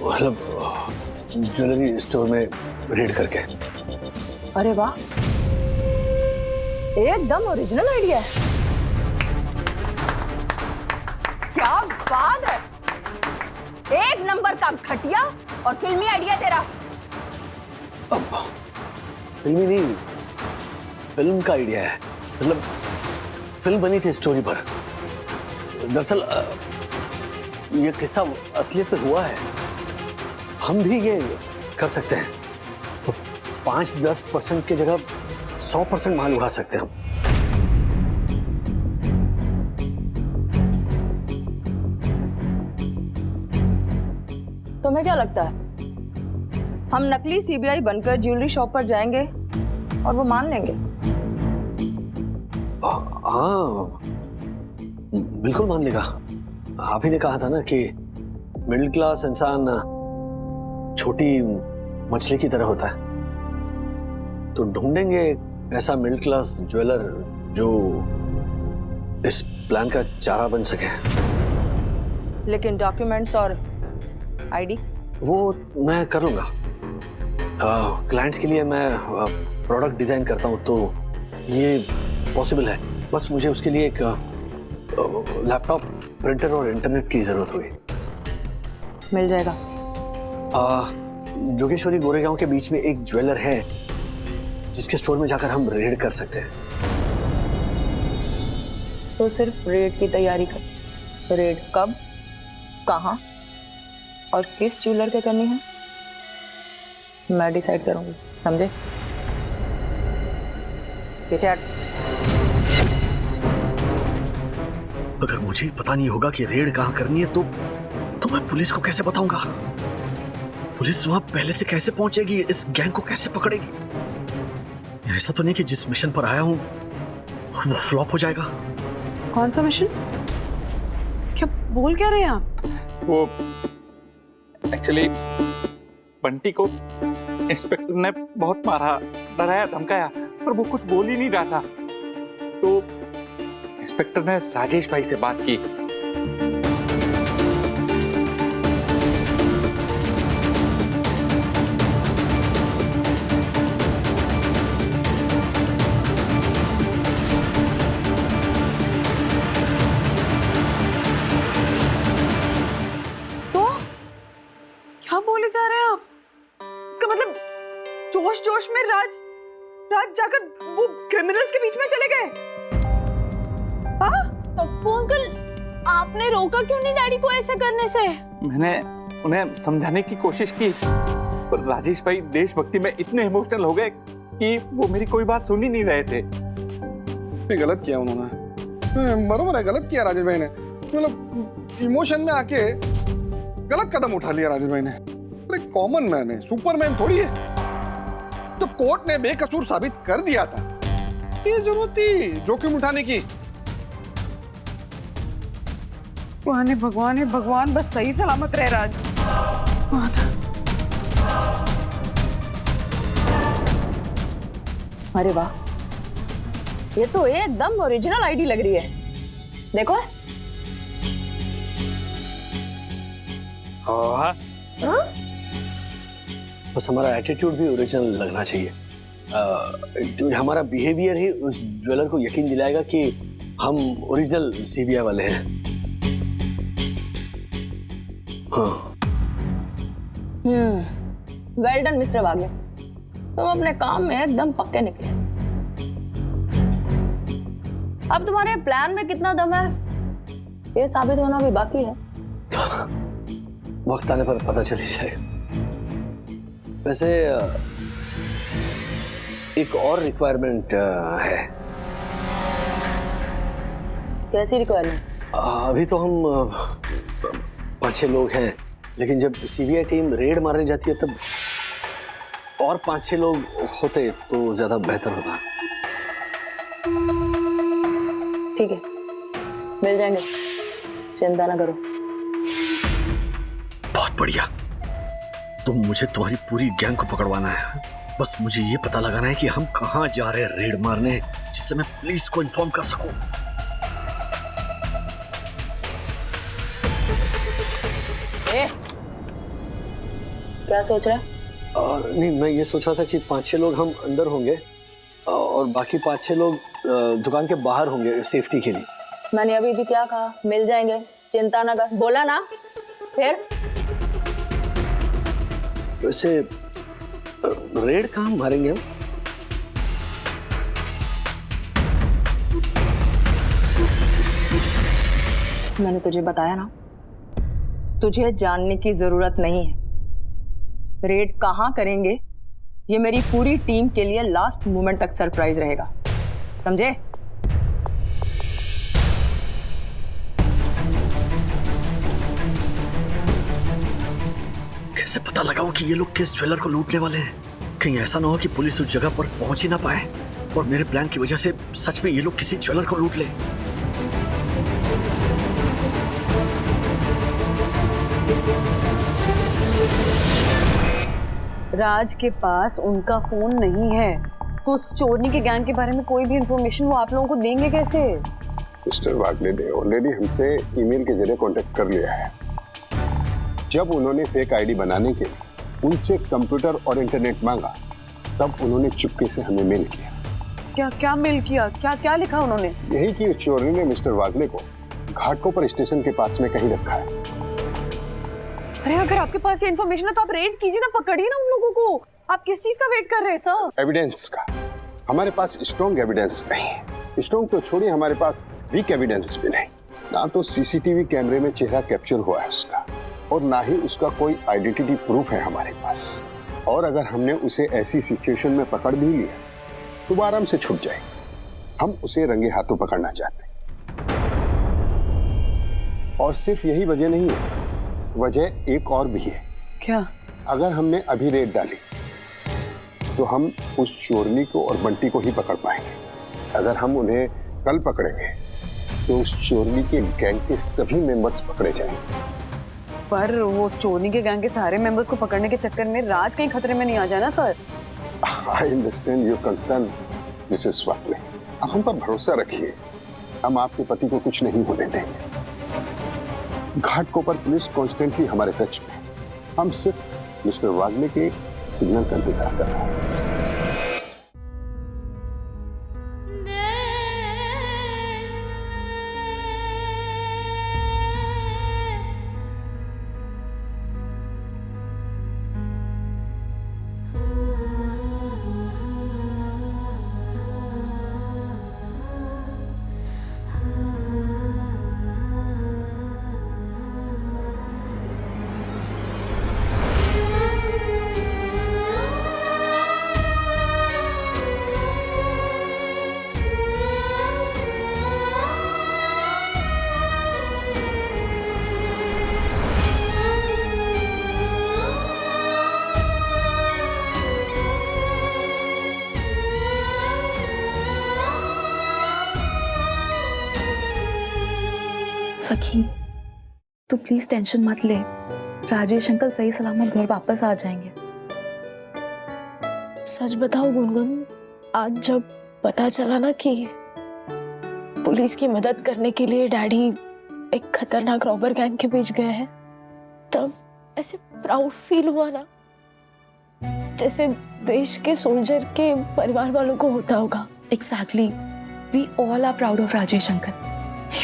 मतलब ज्वेलरी स्टोर में रेड करके। अरे वाह, एकदम ओरिजिनल आइडिया है। क्या बात है, 1 नंबर का घटिया और फिल्मी आइडिया तेरा। फिल्मी नहीं, फिल्म का आइडिया है। मतलब फिल्म बनी थी स्टोरी पर। दरअसल ये किस्सा असलियत में हुआ है, हम भी ये कर सकते हैं। तो 5-10% की जगह 100% माल उड़ा सकते हैं हम। तुम्हें क्या लगता है, हम नकली सीबीआई बनकर ज्वेलरी शॉप पर जाएंगे और वो मान लेंगे? हाँ बिल्कुल मान लेगा। आप ही ने कहा था ना कि मिडिल क्लास इंसान छोटी मछली की तरह होता है, तो ढूंढेंगे ऐसा मिडिल क्लास ज्वेलर जो इस प्लान का चारा बन सके। लेकिन डॉक्यूमेंट्स और आईडी? वो मैं कर लूंगा। क्लाइंट्स के लिए मैं प्रोडक्ट डिजाइन करता हूँ, तो ये पॉसिबल है। बस मुझे उसके लिए एक लैपटॉप, प्रिंटर और इंटरनेट की जरूरत होगी। मिल जाएगा। जोगेश्वरी गोरेगांव के बीच में एक ज्वेलर है जिसके स्टोर में जाकर हम रेड कर सकते हैं। तो सिर्फ रेड की तैयारी कर। रेड कब, कहाँ और किस ज्वेलर के करनी है मैं डिसाइड करूंगी, समझे? अगर मुझे ही पता नहीं होगा कि रेड कहाँ करनी है तो मैं पुलिस को कैसे बताऊंगा? पुलिस वहां पहले से कैसे पहुंचेगी? इस गैंग को कैसे पकड़ेगी? ऐसा तो नहीं कि जिस मिशन पर आया हूं वो फ्लॉप हो जाएगा। कौन सा मिशन? क्या बोल क्या रहे हैं आप? वो एक्चुअली बंटी को इंस्पेक्टर ने बहुत मारा, डराया, धमकाया, पर वो कुछ बोल ही नहीं रहा था। तो इंस्पेक्टर ने राजेश भाई से बात की। क्या बोले जा रहे हैं आप? इसका मतलब जोश जोश में राज जाकर वो क्रिमिनल्स के बीच में चले गए। हाँ? तप्पू अंकल, आपने रोका क्यों नहीं डैडी को ऐसा करने से? मैंने उन्हें समझाने की कोशिश की, पर राजेश भाई देशभक्ति में इतने इमोशनल हो गए कि वो मेरी कोई बात सुन ही नहीं रहे थे। गलत किया उन्होंने, बरोबर है, गलत किया राजेश भाई ने। मतलब इमोशन में आके गलत कदम उठा लिया राजेश भाई ने। अरे कॉमन मैन है, सुपरमैन थोड़ी है। जब कोर्ट ने बेकसूर साबित कर दिया था, ये जरूरत थी जोखिम उठाने की। भगवान है भगवान, बस सही सलामत रहे राज। अरे वाह, ये तो एकदम ओरिजिनल आईडी लग रही है। देखो। हाँ? बस हमारा एटीट्यूड भी ओरिजिनल लगना चाहिए। हमारा बिहेवियर ही उस ज्वेलर को यकीन दिलाएगा कि हम ओरिजिनल सीबीआई वाले हैं। हाँ। वेल डन मिस्टर वागे, तुम अपने काम में एकदम पक्के निकले। अब तुम्हारे प्लान में कितना दम है ये साबित होना भी बाकी है। वक्त आने पर पता चल ही जाएगा। वैसे एक और रिक्वायरमेंट है। कैसी रिक्वायरमेंट? अभी तो हम 5-6 लोग हैं, लेकिन जब सीबीआई टीम रेड मारने जाती है तब और 5-6 लोग होते तो ज्यादा बेहतर होता। ठीक है, मिल जाएंगे, चिंता ना करो। बहुत बढ़िया। तो मुझे तुम्हारी पूरी गैंग को पकड़वाना है। बस मुझे ये पता लगाना है कि हम कहां जा रहे हैं रेड मारने, जिससे मैं पुलिस को इन्फॉर्म कर सकूं। क्या सोच रहा है? नहीं, मैं ये सोच रहा था कि 5-6 लोग हम अंदर होंगे और बाकी 5-6 लोग दुकान के बाहर होंगे सेफ्टी के लिए। मैंने अभी भी क्या कहा? मिल जाएंगे, चिंता ना कर, बोला ना। फिर वैसे रेड कहाँ मारेंगे हम? मैंने तुझे बताया ना, तुझे जानने की जरूरत नहीं है। रेड कहाँ करेंगे ये मेरी पूरी टीम के लिए लास्ट मोमेंट तक सरप्राइज रहेगा, समझे? कैसे पता लगाओ कि ये लोग किस ज्वेलर को लूटने वाले हैं? कहीं ऐसा ना हो कि पुलिस उस जगह पर पहुंच ही ना पाए और मेरे प्लान की वजह से सच में ये लोग किसी ज्वेलर को लूट ले। राज के पास उनका फोन नहीं है, तो उस चोरनी के गैंग के बारे में कोई भी इंफॉर्मेशन वो आप लोगों को देंगे कैसे? मिस्टर वागले ने ऑलरेडी हमसे ईमेल के जरिए कांटेक्ट कर लिया है। जब उन्होंने फेक आईडी बनाने के लिए उनसे कंप्यूटर और इंटरनेट मांगा, तब उन्होंने चुपके से हमें मेल किया। क्या मेल किया? क्या लिखा उन्होंने? यही कि चोरनी ने मिस्टर वागले को घाटकोपर स्टेशन के पास में कहीं रखा है। अरे अगर आपके पास ये इन्फॉर्मेशन है तो आप रेड कीजिए ना, पकड़िए ना उन लोगों को। आप किस चीज का वेट कर रहे हैं सर? एविडेंस का। हमारे पास स्ट्रॉन्ग एविडेंस नहीं है। स्ट्रॉन्ग तो छोड़िए, हमारे पास वीक एविडेंस भी नहीं। ना तो सीसीटीवी कैमरे में चेहरा कैप्चर हुआ है उसका, और ना ही उसका कोई आइडेंटिटी प्रूफ है हमारे पास। और अगर हमने उसे ऐसी सिचुएशन में पकड़ भी लिया तो वो आराम से छूट जाएगा। हम उसे रंगे हाथों पकड़ना चाहते हैं। और सिर्फ यही वजह नहीं है, वजह एक और भी है। क्या? अगर हमने अभी रेड डाली तो हम उस चोरनी को और बंटी को ही पकड़ पाएंगे। अगर हम उन्हें कल पकड़ेंगे तो उस चोरनी के गैंग के सभी मेंबर्स पकड़े जाएंगे। पर वो चोरनी के गैंग के सारे मेंबर्स को पकड़ने के चक्कर में राज कहीं खतरे में नहीं आ जाना sir. I understand your concern Mrs Wagle. आप हम पर भरोसा रखिए, हम आपके पति को कुछ नहीं होने देंगे। घाटकों पर पुलिस कॉन्स्टेंटली हमारे टच में। हम सिर्फ मिस्टर वागले के सिग्नल का इंतजार कर रहे हैं। सखी, तू प्लीज टेंशन मत ले, राजेश अंकल सही सलामत घर वापस आ जाएंगे। सच बताओ गुनगुन, आज जब पता चला ना कि पुलिस की मदद करने के लिए डैडी एक खतरनाक रॉबर गैंग के बीच गए हैं, तब ऐसे प्राउड फील हुआ ना, जैसे देश के सोल्जर के परिवार वालों को होता होगा। Exactly, we all are proud of Rajesh uncle.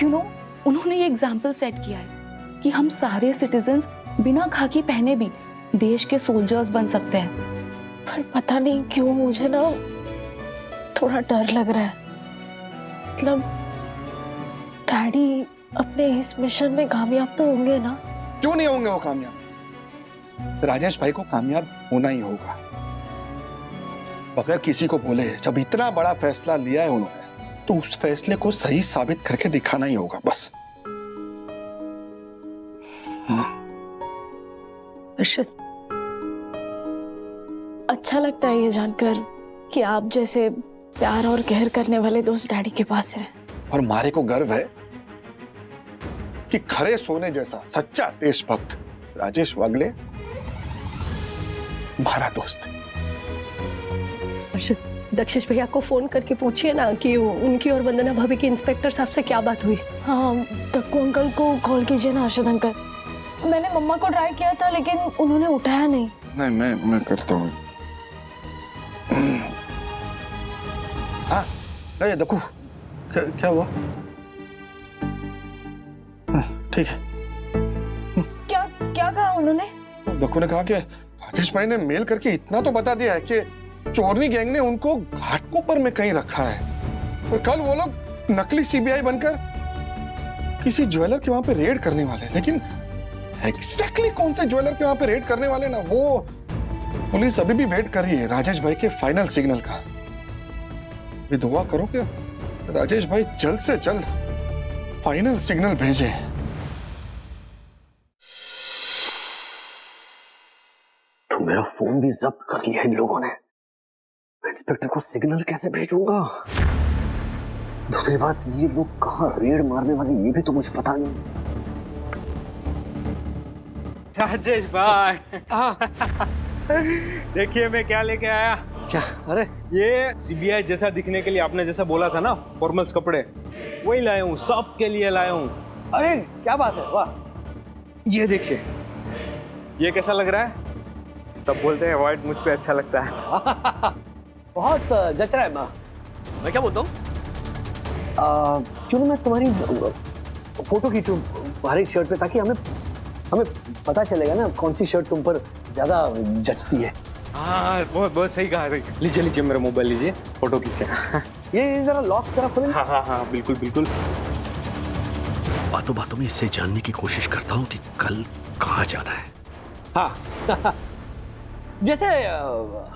You know, उन्होंने ये एग्जाम्पल सेट किया है कि हम सारे सिटीजन्स बिना खाकी पहने भी देश के सोल्जर्स बन सकते हैं। पर पता नहीं क्यों मुझे ना थोड़ा डर लग रहा है। मतलब डैडी अपने इस मिशन में कामयाब तो होंगे ना? क्यों नहीं होंगे वो कामयाब? राजेश भाई को कामयाब होना ही होगा, बगैर किसी को बोले। जब इतना बड़ा फैसला लिया है उन्होंने, तो उस फैसले को सही साबित करके दिखाना ही होगा बस। अर्शद, अच्छा लगता है ये जानकर कि आप जैसे प्यार और कहर करने वाले दोस्त डैडी के पास है। और मारे को गर्व है कि खरे सोने जैसा सच्चा देशभक्त राजेश वागले हमारा दोस्त है। अर्शद, दक्षिश भैया को फोन करके पूछिए ना कि उनकी और वंदना भाभी की इंस्पेक्टर साहब से क्या बात हुई। हाँ, दक्कू अंकल को कॉल कीजिए ना अर्शद अंकल। मैंने मम्मा को ट्राई किया था लेकिन उन्होंने उठाया नहीं। नहीं, मैं करता हूँ। हाँ, दक्कू, क्या हुआ? ठीक है। क्या कहा उन्होंने? दक्कू ने कहा कि राजेश भाई ने मेल करके इतना तो बता दिया है कि चोरनी गैंग ने उनको घाटकोपर में कहीं रखा है, और कल वो लोग नकली सीबीआई बनकर किसी ज्वेलर के वहां पे रेड करने वाले हैं। लेकिन एग्जैक्टली कौन से ज्वेलर के वहां पे रेड करने वाले ना, वो पुलिस अभी भी वेट कर रही है राजेश भाई के फाइनल सिग्नल का। ये दुआ करो कि राजेश भाई जल्द से जल्द फाइनल सिग्नल भेजे। तो मेरा फोन भी जब्त कर लिया इन लोगों ने। इंस्पेक्टर को सिग्नल कैसे भेजूंगा? दूसरी बात, ये लोग कहाँ रेड मारने वाले ये भी तो मुझे पता नहीं। राजेश भाई, देखिए मैं क्या लेके आया। क्या? अरे ये सीबीआई जैसा दिखने के लिए आपने जैसा बोला था ना, फॉर्मल्स कपड़े, वही लाया हूँ, सबके लिए लाया हूँ। अरे क्या बात है, वाह। ये देखिए, ये कैसा लग रहा है? सब बोलते हैं व्हाइट मुझ पे अच्छा लगता है। बहुत जच रहा है। मैं क्या बोलता हूँ, क्यों ना मैं तुम्हारी फोटो खींचूं हर एक शर्ट पे, ताकि हमें पता चलेगा ना कौन सी शर्ट तुम पर ज्यादा जचती है। हाँ, बहुत सही कहा। लीजिए मेरा मोबाइल लीजिए, फोटो खींचे। ये जरा लॉक जरा खोलें। हाँ, बिल्कुल। बातों बातों में इससे जानने की कोशिश करता हूँ कि कल कहाँ जाना है। हाँ जैसे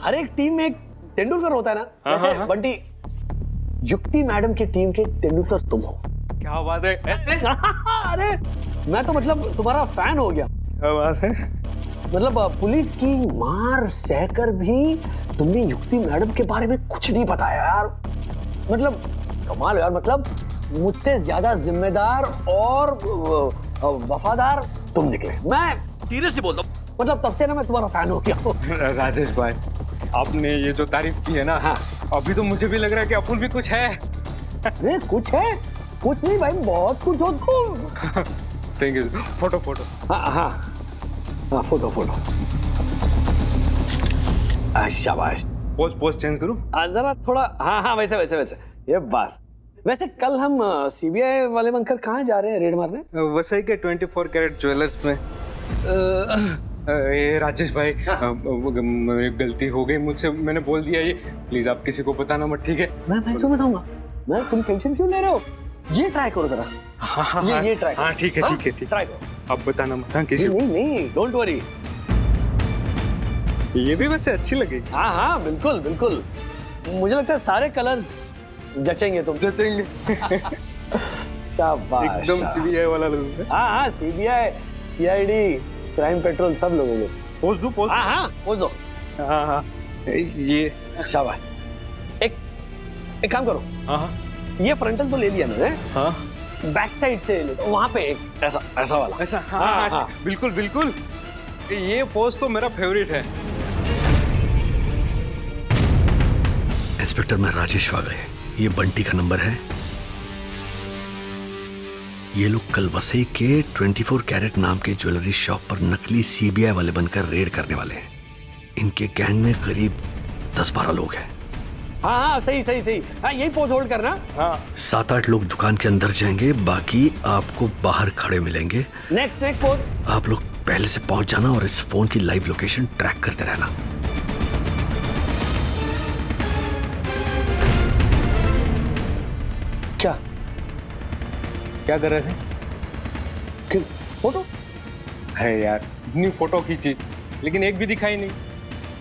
हर एक टीम में एक तेंदुलकर होता है ना, जैसे बंटी युक्ति मैडम की टीम के तेंदुलकर तुम हो। क्या बात है? ऐसे? अरे मैं तो मतलब तुम्हारा फैन हो गया। क्या बात है? मतलब पुलिस की मार सहकर भी तुमने युक्ति मैडम के बारे में कुछ नहीं बताया यार। मतलब कमाल यार, मतलब मुझसे ज्यादा जिम्मेदार और वफादार तुम निकले। मैं सीरियसली बोलता हूँ, मतलब तब से ना मैं तुम्हारा फैन हो गया हूँ। राजेश भाई, आपने ये जो तारीफ की है ना, हाँ, अभी तो मुझे भी लग रहा है कि अपुन भी कुछ है। नहीं कुछ है, कुछ नहीं भाई, बहुत कुछ हो तुम। Thank you. Photo photo. हाँ हाँ हाँ, फोटो फोटो। शाबाश। पोज चेंज करूं? जरा थोड़ा, हाँ हाँ वैसे वैसे वैसे। ये बात वैसे, कल हम सीबीआई वाले बनकर कहाँ जा रहे हैं रेड मारने? वसई के 24 कैरेट ज्वेलर्स में। ये राजेश भाई, मेरी गलती हो गई मुझसे, मैंने बोल दिया ये, प्लीज आप किसी को बताना मत, ठीक है? मैं क्यों बताऊंगा? मैं, तुम टेंशन क्यों ले रहे हो? ये ट्राई करो जरा। हाँ, ये ट्राई करो। हाँ ठीक है, ठीक है, ठीक। ट्राई करो। आप बताना मत, हाँ किसी को। नहीं, डोंट वरी। ये भी वैसे अच्छी लगेगी। हाँ हाँ बिल्कुल बिल्कुल, मुझे लगता है सारे कलर्स जचेंगे तुम। जचेंगे। शाबाश, एकदम सीबीआई वाला लोग। हाँ हाँ, सीबीआई, सीआईडी, क्राइम पेट्रोल सब लोगों को। पोज दो, पोज। हाँ हाँ पोज दो। हाँ हाँ, ये शाबाश। एक काम करो। हाँ हाँ, ये फ्रंटल तो ले लिया मैंने। हाँ, बैक साइड से ले लो, वहाँ पे एक ऐसा वाला। ऐसा? हाँ हाँ, बिल्कुल बिल्कुल। ये पोज तो मेरा फेवरेट है। इंस्पेक्टर, मैं राजेश वागले, ये बंटी का नंबर है। ये लोग कल वसई के 24 कैरेट नाम के ज्वेलरी शॉप पर नकली सीबीआई वाले बनकर रेड करने वाले हैं। इनके गैंग में करीब 10-12 लोग हैं। हाँ हाँ सही सही सही, हाँ यही पोज होल्ड करना। हाँ 7-8 लोग दुकान के अंदर जाएंगे, बाकी आपको बाहर खड़े मिलेंगे। Next pose. आप लोग पहले से पहुंच जाना और इस फोन की लाइव लोकेशन ट्रैक करते रहना। क्या कर रहे थे? फोटो। है यार, इतनी फोटो खींची लेकिन एक भी दिखाई नहीं,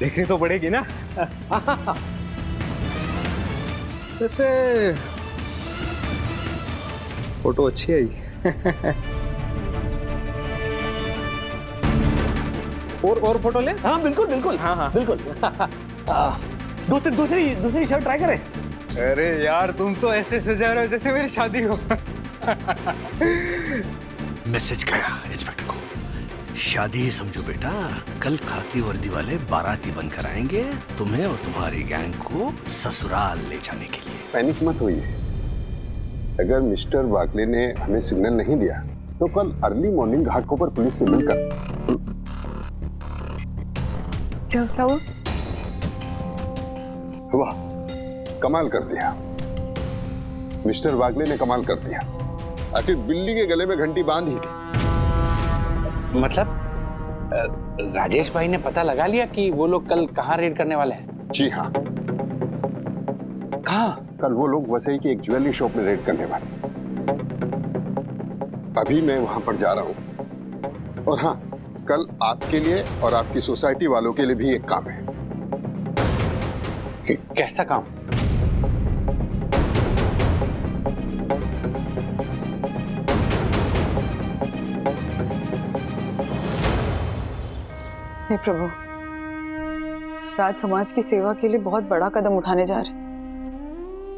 देखनी तो पड़ेगी ना। वैसे फोटो अच्छी आई। और फोटो ले। हाँ बिल्कुल बिल्कुल, हाँ हाँ बिल्कुल। दूसरी शर्ट ट्राई करें। अरे यार, तुम तो ऐसे सजा रहे हो जैसे मेरी शादी हो। मैसेज गया इंस्पेक्टर को। शादी ही समझो बेटा, कल खाकी वर्दी वाले बाराती बनकर आएंगे तुम्हें और तुम्हारी गैंग को ससुराल ले जाने के लिए। पैनिक मत होइए। अगर मिस्टर वागले ने हमें सिग्नल नहीं दिया तो कल अर्ली मॉर्निंग घाटों पर पुलिस से मिलकर। क्या हुआ? वाह, कमाल कर दिया मिस्टर वागले ने, कमाल कर दिया। आखिर बिल्ली के गले में घंटी बांध ही थी। मतलब राजेश भाई ने पता लगा लिया कि वो लोग कल कहाँ रेड करने वाले हैं? जी हाँ। कहाँ? कल वो लोग वसई की एक ज्वेलरी शॉप में रेड करने वाले। अभी मैं वहां पर जा रहा हूं। और हाँ, कल आपके लिए और आपकी सोसाइटी वालों के लिए भी एक काम है। कैसा काम? हे प्रभु, राज समाज की सेवा के लिए बहुत बड़ा कदम उठाने जा रहे,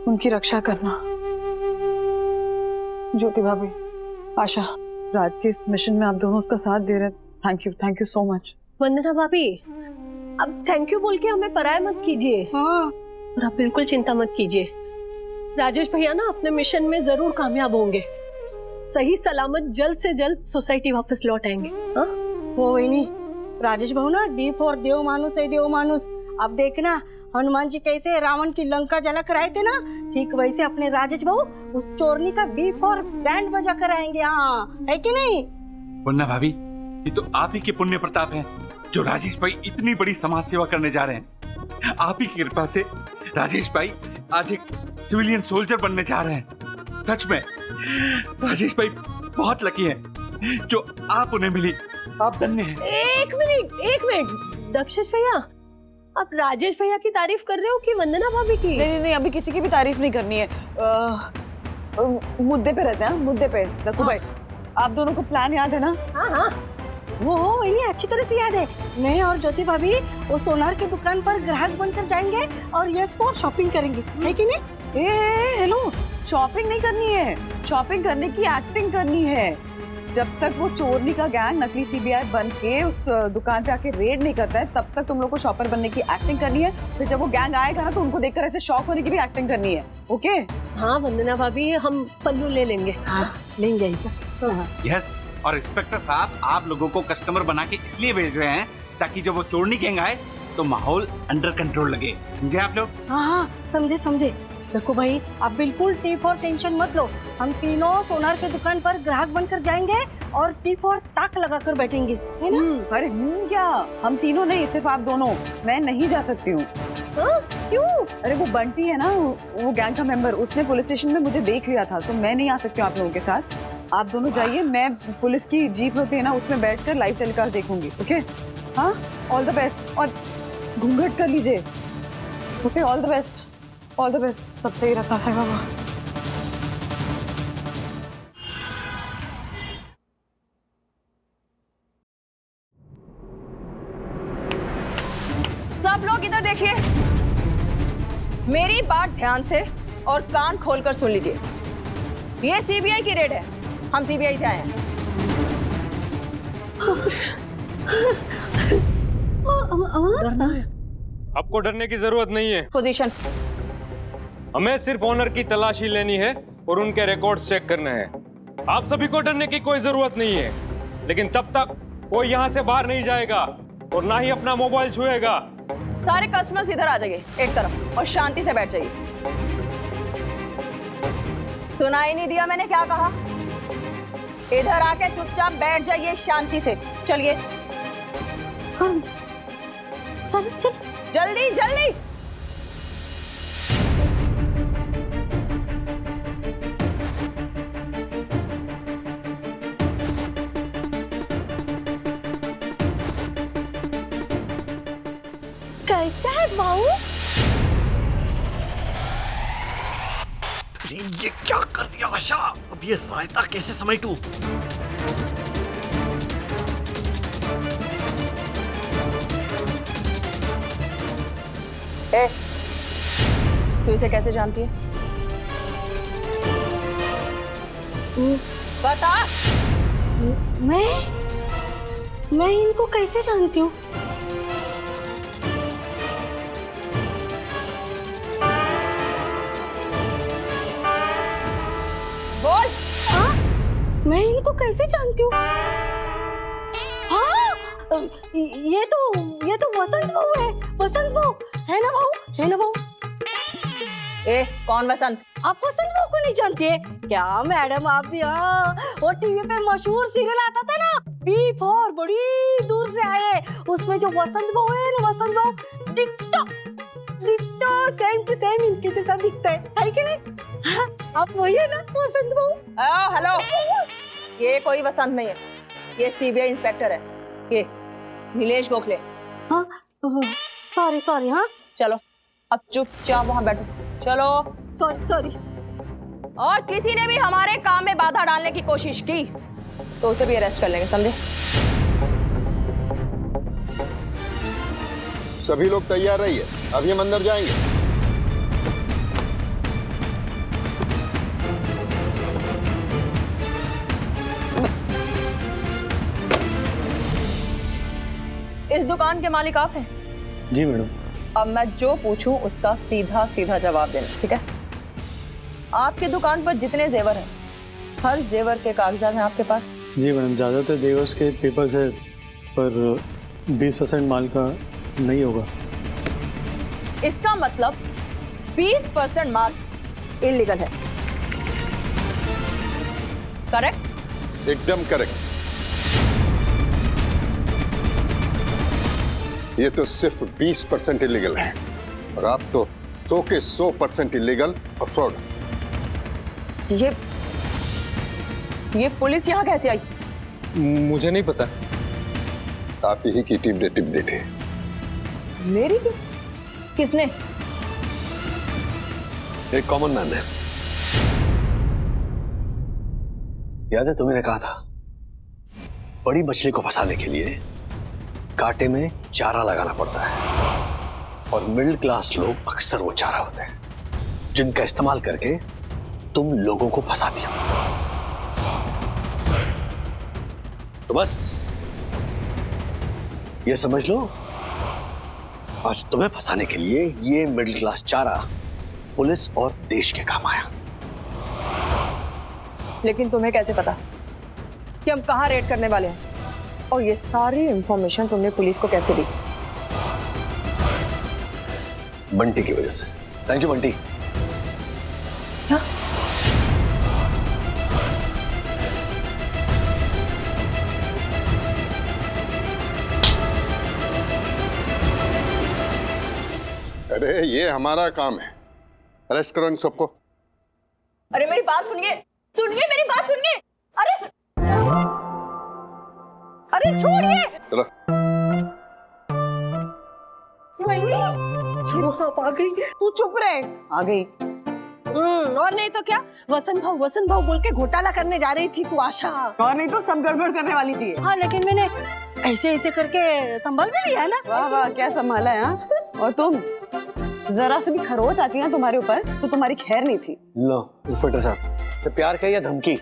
उनकी रक्षा करना। ज्योति भाभी, आशा, राज के इस मिशन में आप दोनों उसका साथ दे रहे हैं। Thank you so much. Vandana भाभी, अब थैंक यू बोल के हमें पराया मत कीजिए। हाँ, और आप बिल्कुल चिंता मत कीजिए। राजेश भैया ना अपने मिशन में जरूर कामयाब होंगे, सही सलामत जल्द से जल्द सोसाइटी वापस लौट आएंगे। हाँ वो वही नहीं, राजेश भाऊ ना डी फॉर देव मानुस है, देव मानुस। अब देखना हनुमान जी कैसे रावण की लंका जला कर आए थे ना, ठीक वैसे अपने राजेश भाऊ उस चोरनी का बी फॉर बैंड बजा कर आएंगे। हाँ, है कि नहीं? वरना भाभी, ये तो आप ही के पुण्य प्रताप हैं जो राजेश भाई इतनी बड़ी समाज सेवा करने जा रहे हैं। आप ही की कृपा से राजेश भाई आज एक सिविलियन सोल्जर बनने जा रहे हैं। सच में राजेश भाई बहुत लकी हैं जो आप उन्हें मिली। आप धन्य हैं। एक मिनट दक्षेश भैया, आप राजेश भैया की तारीफ कर रहे हो कि वंदना भाभी की? नहीं, अभी किसी की भी तारीफ नहीं करनी है। मुद्दे पे रहते हैं, मुद्दे पे। देखो भाई, आप दोनों को प्लान याद है ना? हाँ हाँ, वो इन्हें अच्छी तरह से याद है। मैं और ज्योति भाभी वो सोनार की दुकान पर ग्राहक बनकर जाएंगे और यस फॉर शॉपिंग करेंगे, है कि नहीं? हेलो, शॉपिंग नहीं करनी है, शॉपिंग करने की एक्टिंग करनी है। जब तक वो चोरनी का गैंग नकली सीबीआई बन के उस दुकान पे आके रेड नहीं करता है, तब तक तुम लोग को शॉपर बनने की एक्टिंग करनी है। फिर जब वो गैंग आएगा ना, तो उनको देखकर ऐसे शॉक होने की भी एक्टिंग करनी है। ओके? हाँ वंदना भाभी, हम पल्लू ले लेंगे। हाँ लेंगे ऐसा। यस, और इंस्पेक्टर साहब आप लोगों को कस्टमर बना के इसलिए भेज रहे हैं ताकि जब वो चोरनी गैंग आए तो माहौल अंडर कंट्रोल लगे, समझे आप लोग? हाँ हाँ समझे। देखो भाई, आप बिल्कुल टी फॉर टेंशन मत लो। हम तीनों सोनार के दुकान पर ग्राहक बनकर जाएंगे और टी फॉर ताक लगाकर बैठेंगे, है ना? अरे क्या, हम तीनों नहीं, सिर्फ आप दोनों। मैं नहीं जा सकती हूँ। क्यों? अरे वो बंटी है ना, वो गैंग का मेंबर, उसने पुलिस स्टेशन में मुझे देख लिया था, तो मैं नहीं आ सकती हूँ आप लोगों के साथ। आप दोनों जाइए, मैं पुलिस की जीप होती है ना, उसमें बैठकर लाइव टेलीकास्ट देखूंगी। ओके? हाँ, ऑल द बेस्ट। और घूंघट कर लीजिए। Okay, all the best, all the best. सब सही रखा है बाबा। सब लोग इधर देखिए, मेरी बात ध्यान से और कान खोलकर सुन लीजिए। ये सीबीआई की रेड है, हम सीबीआई से आए हैं। आपको डरने की जरूरत नहीं है। पोजीशन। हमें सिर्फ ओनर की तलाशी लेनी है और उनके रिकॉर्ड चेक करने हैं। आप सभी को डरने की कोई जरूरत नहीं है, लेकिन तब तक कोई यहाँ से बाहर नहीं जाएगा और ना ही अपना मोबाइल छुएगा। सारे कस्टमर्स इधर आ जाइए एक तरफ और शांति से बैठ जाइए। सुनाई नहीं दिया मैंने क्या कहा? इधर आके चुपचाप बैठ जाइए शांति से। चलिए जल्दी जल्दी। कैसा है बाबू? ये क्या कर दिया आशा? अब ये रायता कैसे समेटूं? तू इसे कैसे जानती है? बता। मैं इनको कैसे जानती हूँ? बोल। मैं इनको कैसे जानती हूँ? हाँ, ये तो वसंत बहू है। वसंत बहू है ना बहू? है ना बहू? ए, कौन वसंत? आप वसंत बहू को नहीं जानती है क्या मैडम? आप भी हाँ, वो टीवी पे मशहूर सीरियल आता था ना, B4, बड़ी दूर से आए। उसमें जो वसंत बहू है ना, वसंत बहू डिट्टो सेम टू सेम इनके जैसा दिखता है कि नहीं? हाँ, आप वही है ना वसंत बहू? हेलो, ये कोई वसंत नहीं है, ये सीबीआई इंस्पेक्टर है, ये नीलेश गोखले। हाँ सॉरी। हाँ चलो अब चुपचाप वहां बैठो। चलो। सॉरी। और किसी ने भी हमारे काम में बाधा डालने की कोशिश की तो उसे भी अरेस्ट कर लेंगे, समझे? सभी लोग तैयार रहिए, अभी हम अंदर जाएंगे। इस दुकान के मालिक आप हैं? जी मैडम। अब मैं जो पूछूं उसका सीधा सीधा जवाब देना, ठीक है? आपकी दुकान पर जितने जेवर हैं, हर जेवर के कागजात हैं आपके पास? जी मैडम, ज़्यादातर जेवर्स के पेपर्स है, पर 20% माल का नहीं होगा। इसका मतलब 20% माल इलीगल है, करेक्ट? एकदम करेक्ट। ये तो सिर्फ 20% इलीगल है और आप तो 100 के 100% इलीगल और फ्रॉड। ये पुलिस यहाँ कैसे आई? मुझे नहीं पता। आप ही की टीम ने टिप दी थी। मेरी टीम? किसने? एक कॉमन मैन ने। याद है तुम्हें कहा था बड़ी मछली को फंसाने के लिए कांटे में चारा लगाना पड़ता है और मिडिल क्लास लोग अक्सर वो चारा होते हैं जिनका इस्तेमाल करके तुम लोगों को फंसाती हो। तो बस ये समझ लो, आज तुम्हें फंसाने के लिए ये मिडिल क्लास चारा पुलिस और देश के काम आया। लेकिन तुम्हें कैसे पता कि हम कहाँ रेड करने वाले हैं? और ये सारी इंफॉर्मेशन तुमने पुलिस को कैसे दी? बंटी की वजह से। Thank you Bunty. क्या? अरे ये हमारा काम है, अरेस्ट करो इन सबको। अरे मेरी बात सुनिए, सुनिए मेरी बात सुनिए। अरे छोड़िए। चलो। चलो आप आ गई। तू चुप रहे। आ गई। और नहीं तो क्या, वसंत भाव बोल के घोटाला करने जा रही थी तू आशा। और नहीं तो सब गड़बड़ करने वाली थी। हाँ लेकिन मैंने ऐसे ऐसे करके संभाल भी लिया है ना। वाह वाह क्या संभाला है। और तुम जरा से भी खरोच आती ना तुम्हारे ऊपर तो तुम्हारी खैर नहीं थी। लो इंस्पेक्टर साहब, तो प्यार का या धमकी?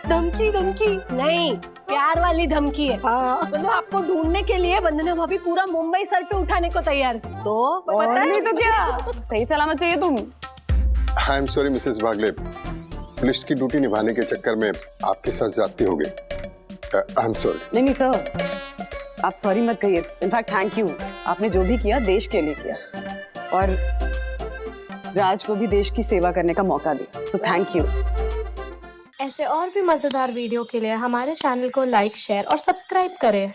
धमकी धमकी नहीं, प्यार वाली धमकी है। हाँ। मतलब आपको ढूंढने के लिए वंदना भाभी पूरा मुंबई सर पे उठाने को तैयार थी। तो और नहीं तो क्या, सही सलामत चाहिए तुम। I am sorry Mrs Bagle, police की ड्यूटी निभाने के चक्कर में आपके साथ ज्यादती हो गई। I am sorry. नहीं सर, आप सॉरी मत कहिए। इनफैक्ट थैंक यू, आपने जो भी किया देश के लिए किया और राज को भी देश की सेवा करने का मौका दिया, तो थैंक यू। ऐसे और भी मजेदार वीडियो के लिए हमारे चैनल को लाइक, शेयर और सब्सक्राइब करें।